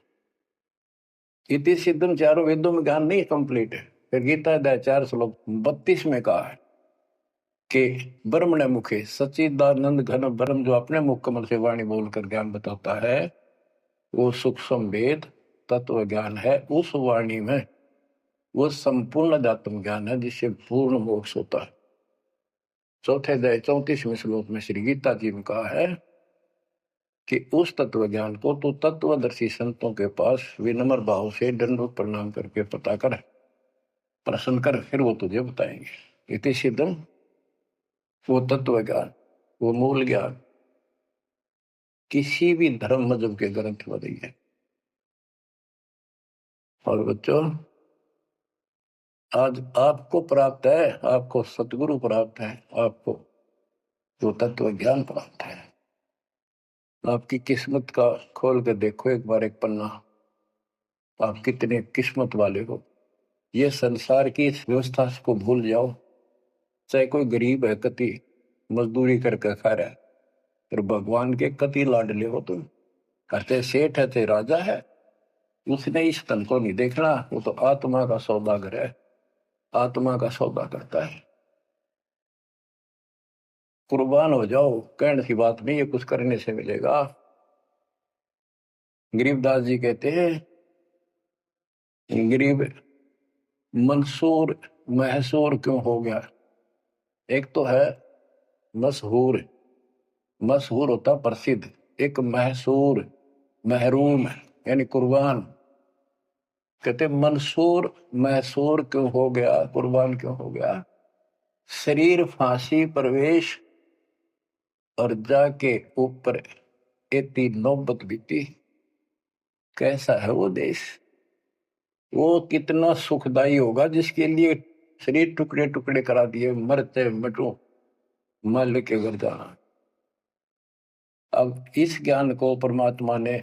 इति सिद्धम, चारों वेदों में ज्ञान नहीं कंप्लीट है। फिर गीता अध्याय 4 श्लोक 32 में कहा है कि ब्रह्मण मुखे सच्चिदानंद घन ब्रह्म, जो अपने मुख कमल से वाणी बोलकर ज्ञान बताता है, वो सूक्ष्म वेद तत्व ज्ञान है। उस वाणी में वो संपूर्ण अध्यात्म ज्ञान है जिससे पूर्ण मोक्ष होता है। चौथे अध्याय 34वें श्लोक में श्री गीता जी ने कहा है कि उस तत्व ज्ञान को तो तत्वदर्शी संतों के पास विनम्र भाव से दंडवत प्रणाम करके पता कर, प्रश्न कर, फिर वो तुझे बताएंगे। इति सिद्धम, वो तत्व ज्ञान, वो मूल ज्ञान किसी भी धर्म मजहब के ग्रंथ में नहीं है। और बच्चों, आज आपको प्राप्त है, आपको सतगुरु प्राप्त है, आपको जो तत्व ज्ञान प्राप्त है। आपकी किस्मत का खोल के देखो एक बार एक पन्ना, आप कितने किस्मत वाले हो। ये संसार की इस व्यवस्था को भूल जाओ। चाहे कोई गरीब है, कति मजदूरी करके खा रहा है, फिर भगवान के कति लाडले हो तुम। कहते सेठ है, चाहे राजा है, उसने इस तन को नहीं देखना, वो तो आत्मा का सौदागर है, आत्मा का सौदा करता है। कुर्बान हो जाओ, कहने की बात नहीं, ये कुछ करने से मिलेगा। गरीबदास जी कहते हैं, गरीब मंसूर महसूर क्यों हो गया? एक तो है मशहूर, मशहूर होता प्रसिद्ध, एक महसूर महरूम यानी कुर्बान। कहते मंसूर महसूर क्यों हो गया, कुर्बान क्यों हो गया? शरीर फांसी प्रवेश और जाके ऊपर एती नौबत बीती। कैसा है वो देश? वो कितना सुखदाई होगा जिसके लिए शरीर टुकड़े टुकड़े करा दिए, मरते मटो मल के घर जाना। अब इस ज्ञान को परमात्मा ने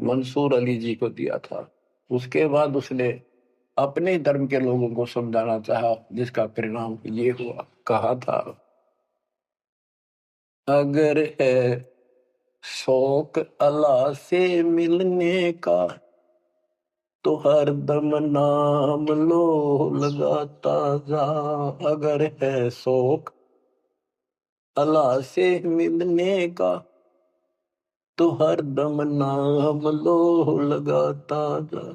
मंसूर अली जी को दिया था। उसके बाद उसने अपने धर्म के लोगों को समझाना चाहा, जिसका परिणाम ये हुआ। कहा था, अगर है शौक अल्लाह से मिलने का तो हर दम नाम लो लगाता जा। अगर है शौक अल्लाह से मिलने का तो हर दम नाम लो लगाता जा।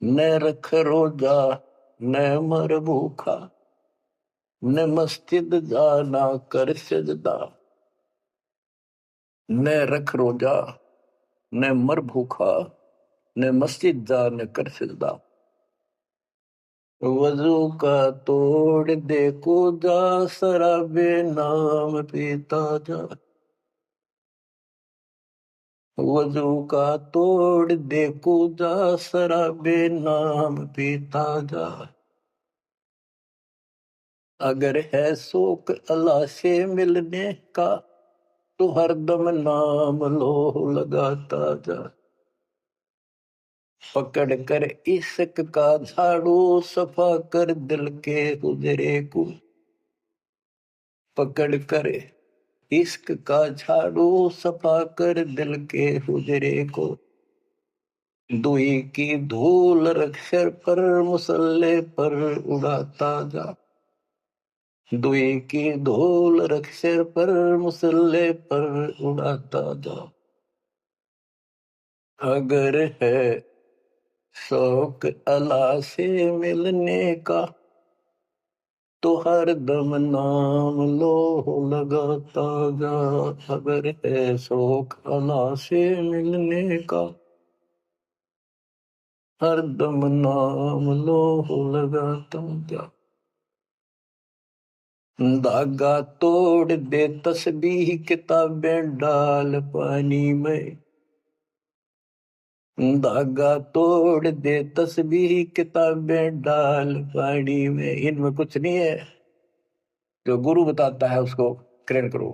न रख रोजा न मर भूखा, न मस्जिद जाना कर सजदा। न रख रोजा न मर भूखा, न मस्जिद जा न कर सजदा। वजू का तोड़ दे को जा, शराबे नाम पीता जा। वजू का तोड़ दे को जा, शराबे नाम पीता जा। अगर है शौक अल्लाह से मिलने का तो हरदम नाम लो लगाता जा। पकड़ कर इश्क का झाड़ू, सफा कर दिल के हुजरे को। पकड़ कर इश्क का झाड़ू, सफा कर दिल के हुजरे को। दुई की धूल रख सिर पर, मुसल्ले पर उड़ाता जा। दुई की धूल रख सिर पर, मुसल्ले पर उड़ाता जा। अगर है शौक अल्लाह से मिलने का तो हर दम नाम लो लगाता जा। अगर है शौक अल्लाह से मिलने का हर दम नाम लो लगाता जा। धागा तोड़ दे तस्बीह, किताबें डाल पानी में। धागा तोड़ दे तस्बीह, किताबें डाल पानी में। इनमें कुछ नहीं है, जो गुरु बताता है उसको ग्रहण करो।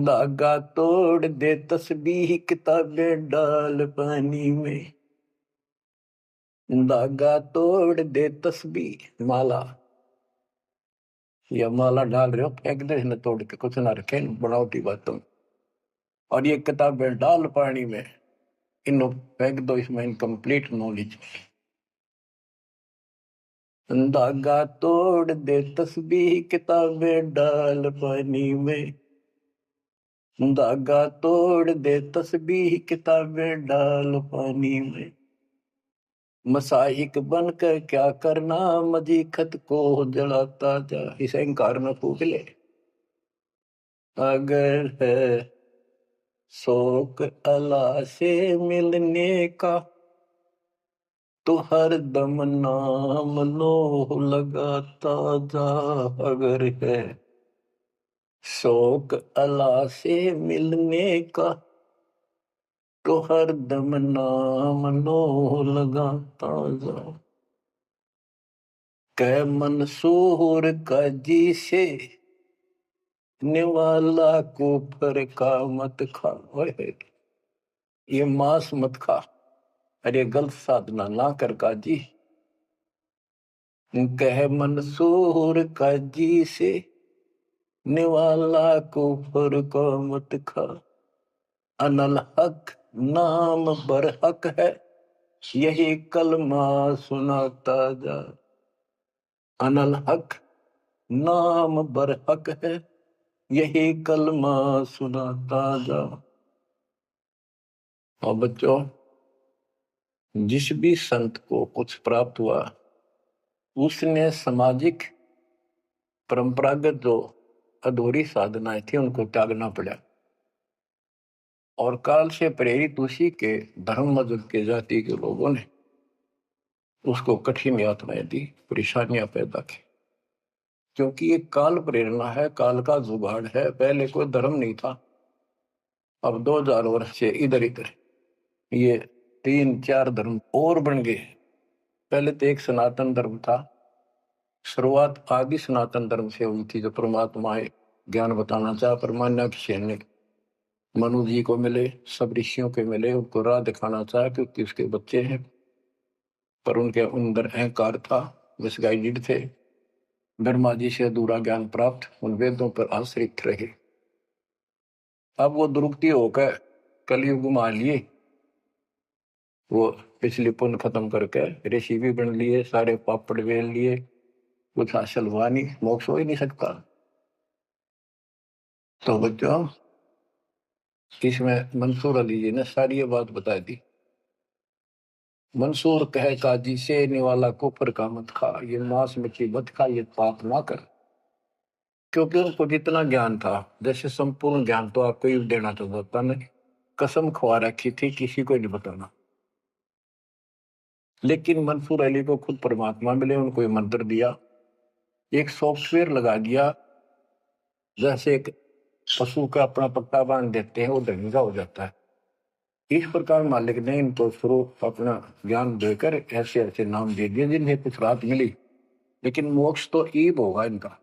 धागा तोड़ दे तस्बीह, किताबें डाल पानी में। धागा तोड़ दे तस्बीह, माला या माला डाल रहे हो, फेंक दे इन्हें, तोड़ के कुछ ना रखे बनावटी बातों। और ये किताबें डाल पानी में, इन्हों फेंक दो, इसमें इनकम्प्लीट नॉलेज। धागा तोड़ दे तस्बीह, किताबें डाल पानी में। धागा तोड़ दे तस्बीह, किताबें डाल पानी में। मसाइक बनकर क्या करना, मजी खत को जलाता जा। इस अहंकार में फूक ले। अगर है शौक अल्लाह से मिलने का तो हर दम नाम लो लगाता जा। अगर है शौक अल्लाह से मिलने का तो हर दम नाम लो लगाता जा। कह मंसूर का जी से निवाला को पर का मत खा। ओए, ये मांस मत खा, अरे गलत साधना ना कर काजी। कह मंसूर का जी से निवाला को पर का मत खा। अनल हक नाम बर हक है, यही कलमा सुनाता जा। अनल हक नाम बर हक है, यही कलमा सुनाता जा। और बच्चों, जिस भी संत को कुछ प्राप्त हुआ उसने सामाजिक परंपरागत जो अधूरी साधनाएं थी उनको त्यागना पड़ा। और काल से प्रेरित उसी के धर्म मजहब के जाति के लोगों ने उसको कठिन यातनाएं दी, परेशानियां पैदा की। क्योंकि ये काल प्रेरणा है, काल का जुगाड़ है। पहले कोई धर्म नहीं था, अब 2000 वर्ष से इधर इधर ये 3-4 धर्म और बन गए। पहले तो एक सनातन धर्म था, शुरुआत आदि सनातन धर्म से हुई थी, जो परमात्मा ज्ञान बताना चाहा परमान्या सेन ने। मनु जी को मिले, सब ऋषियों के मिले, उनको राह दिखाना चाहा क्योंकि उसके बच्चे हैं, पर उनके अंदर अहंकार था, मिसगाइडेड थे। ब्रह्मा जी से अधूरा ज्ञान प्राप्त, उन वेदों पर आश्रित रहे। अब वो दुरुक्ति होकर कलयुग में आ लिए, वो पिछली पुण्य खत्म करके ऋषि भी बन लिए, सारे पापड़ बेल लिए, कुछ हासिल हुआ नहीं, मोक्ष हो ही नहीं सकता। तो बच्चों, इसमें मंसूर अली जी ने सारी ये बात बता दी। मंसूर कहे काजी से निवाला कुफर का मत खा, ये मांस मछली मत खा, ये पाप ना कर। क्योंकि उनको जितना ज्ञान था, जैसे संपूर्ण ज्ञान तो आपको ही देना चाहता नहीं, कसम खवा रखी थी किसी को नहीं बताना। लेकिन मंसूर अली को खुद परमात्मा मिले, उनको ये मंत्र दिया, एक सॉफ्टवेयर लगा दिया, जैसे एक पशु का अपना पट्टा बांध देते हैं, वो ढंगा हो जाता है। इस प्रकार मालिक ने इनको शुरू अपना ज्ञान देकर ऐसे ऐसे नाम दे दिए जिन्हें कुछ राहत मिली, लेकिन मोक्ष तो ईब होगा इनका।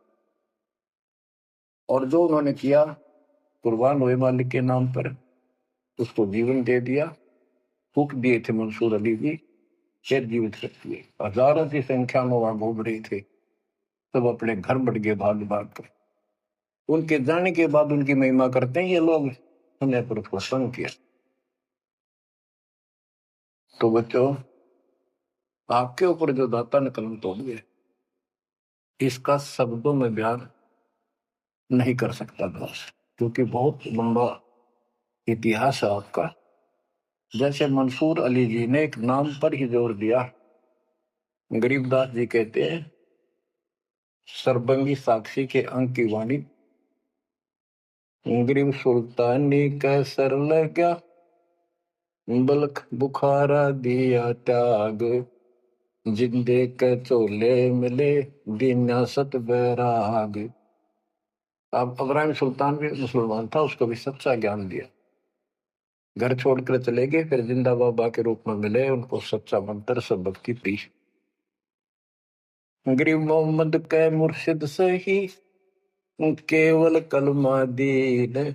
और जो उन्होंने किया, कुर्बान हुए मालिक के नाम पर, उसको जीवन दे दिया। फूक दिए थे मंसूर अली जी, फिर जीवित कर दिए। हजारों की संख्या में वहां घूम रहे थे, सब अपने घर बढ़ गए भाग भाग कर। उनके जाने के बाद उनकी महिमा करते हैं ये लोग, हमने पर उसको संग किया। तो बच्चों, आपके ऊपर जो दाता ने कलम तोड़ दिया, इसका शब्दों में बयान नहीं कर सकता बस, क्योंकि बहुत लंबा इतिहास है आपका। जैसे मंसूर अली जी ने एक नाम पर ही जोर दिया। गरीबदास जी कहते हैं, सरबंगी साक्षी के अंक की वाणी, गरीब सुल्तानी कैसर लगा, बलख बुखारा दिया त्याग, जिंदे के चोले मिले दीना सत बैराग। अब इब्राहिम सुल्तान भी मुसलमान था, उसको भी सच्चा ज्ञान दिया। घर छोड़कर चले गए, फिर जिंदा बाबा के रूप में मिले, उनको सच्चा मंत्र सबक की दी। गरीब मोहम्मद के मुर्शिद सही, केवल कलमा दीन,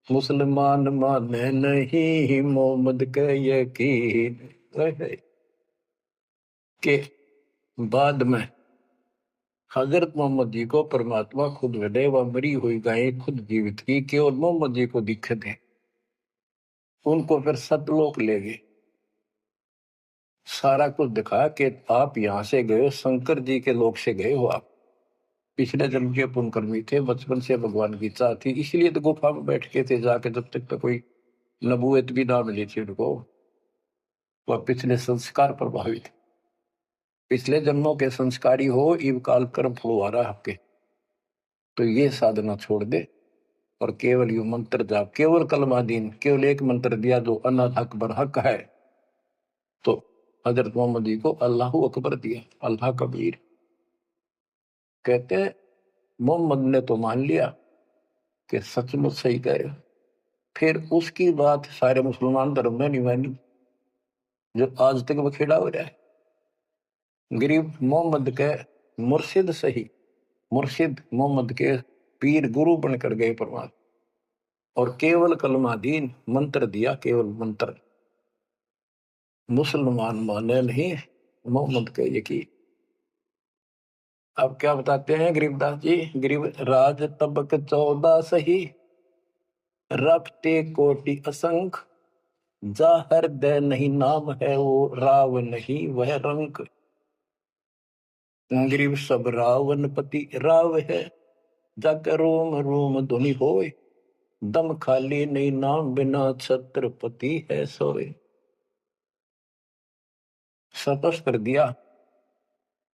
मुसलमान माने नहीं मोहम्मद के यकीन। के बाद में हजरत मोहम्मद जी को परमात्मा खुद मिले, वह मरी हुई गायें खुद जीवित की, केवल मोहम्मद जी को दिखे थे। उनको फिर सतलोक ले गए, सारा कुछ दिखा कि आप यहां से गए, शंकर जी के लोक से गए हो आप, पिछले जन्म के पुण्यकर्मी थे, बचपन से भगवान की चाह थी, इसलिए तो गुफा में बैठ के थे जाके, जब तक तो कोई नबूवत भी ना मिली थी उनको। वह पिछले संस्कार प्रभावित, पिछले जन्मों के संस्कारी हो, इव काल कर्म फुलवारा आपके, तो ये साधना छोड़ दे और केवल यू मंत्र जाप, केवल कलमा दीन, केवल एक मंत्र दिया जो अनाथ अकबर हक है। तो हजरत मोहम्मद जी को अल्लाह अकबर दिया, अल्लाह कबीर कहते हैं। मोहम्मद ने तो मान लिया कि सचमुच सही कह रहे, फिर उसकी बात सारे मुसलमान धर्म में नहीं मानी, जो आज तक बखेड़ा हो रहा है। गरीब मोहम्मद के मुर्शिद सही, मुर्शिद मोहम्मद के पीर गुरु बनकर गए परमात्मा, और केवल कलमा दीन मंत्र दिया, केवल मंत्र, मुसलमान माने नहीं मोहम्मद के यकीन। अब क्या बताते हैं गरीबदास जी, गरीब राज तबक 14 सही, रफ्ते कोटि असंख, जा हृदय नहीं नाम है वो राव नहीं वह रंक। गरीब सब रावण पति राव है, जाकर रोम रोम धुनि होए, दम खाली नहीं नाम बिना छत्रपति है सोए। सतस कर दिया।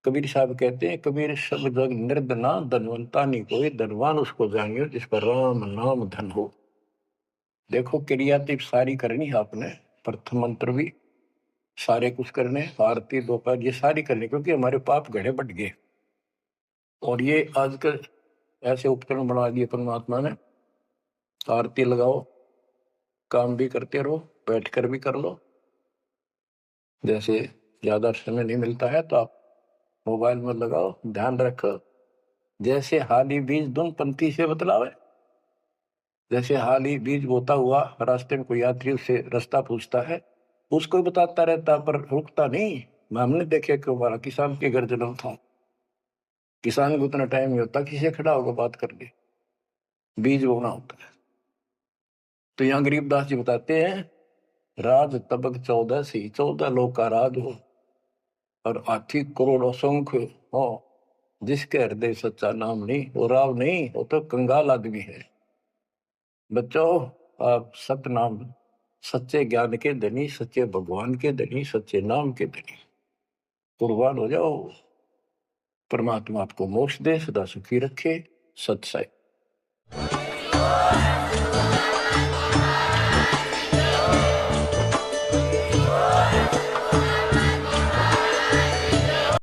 कबीर साहब कहते हैं, कबीर सब जग निर्धना, धनवंता नहीं कोई, धनवान उसको जानियो जिस पर राम नाम धन हो। देखो क्रिया तो सारी करनी है आपने, प्रथम मंत्र भी सारे कुछ करने, आरती दोपहर ये सारी करनी, क्योंकि हमारे पाप घड़े बढ़ गए। और ये आजकल ऐसे उपकरण बना दिए परमात्मा ने, आरती लगाओ, काम भी करते रहो, बैठकर भी कर लो। जैसे ज्यादा समय नहीं मिलता है तो आप मोबाइल में लगाओ, ध्यान रखो, जैसे हाली बीज धुन पंक्ति से बतलावे, जैसे हाल ही बीज बोता हुआ रास्ते में कोई यात्री उससे रास्ता पूछता है, उसको बताता रहता पर रुकता नहीं। हमने देखे कि हमारा किसान के घर जन्म था, किसान को उतना टाइम नहीं होता किसी खड़ा होगा बात करके, बीज बोना होता है। तो यहाँ गरीबदास जी बताते हैं, राज तबक 14 सी, 14 लोग का राज हो और हाथी करोड़ों संख्य हो, जिसके हृदय सच्चा नाम नहीं, वो राव नहीं, वो तो कंगाल आदमी है। बच्चों, आप सत्य नाम, सच्चे ज्ञान के धनी, सच्चे भगवान के धनी, सच्चे नाम के धनी कुर्बान हो जाओ। परमात्मा आपको मोक्ष दे, सदा सुखी रखे। सत्संग।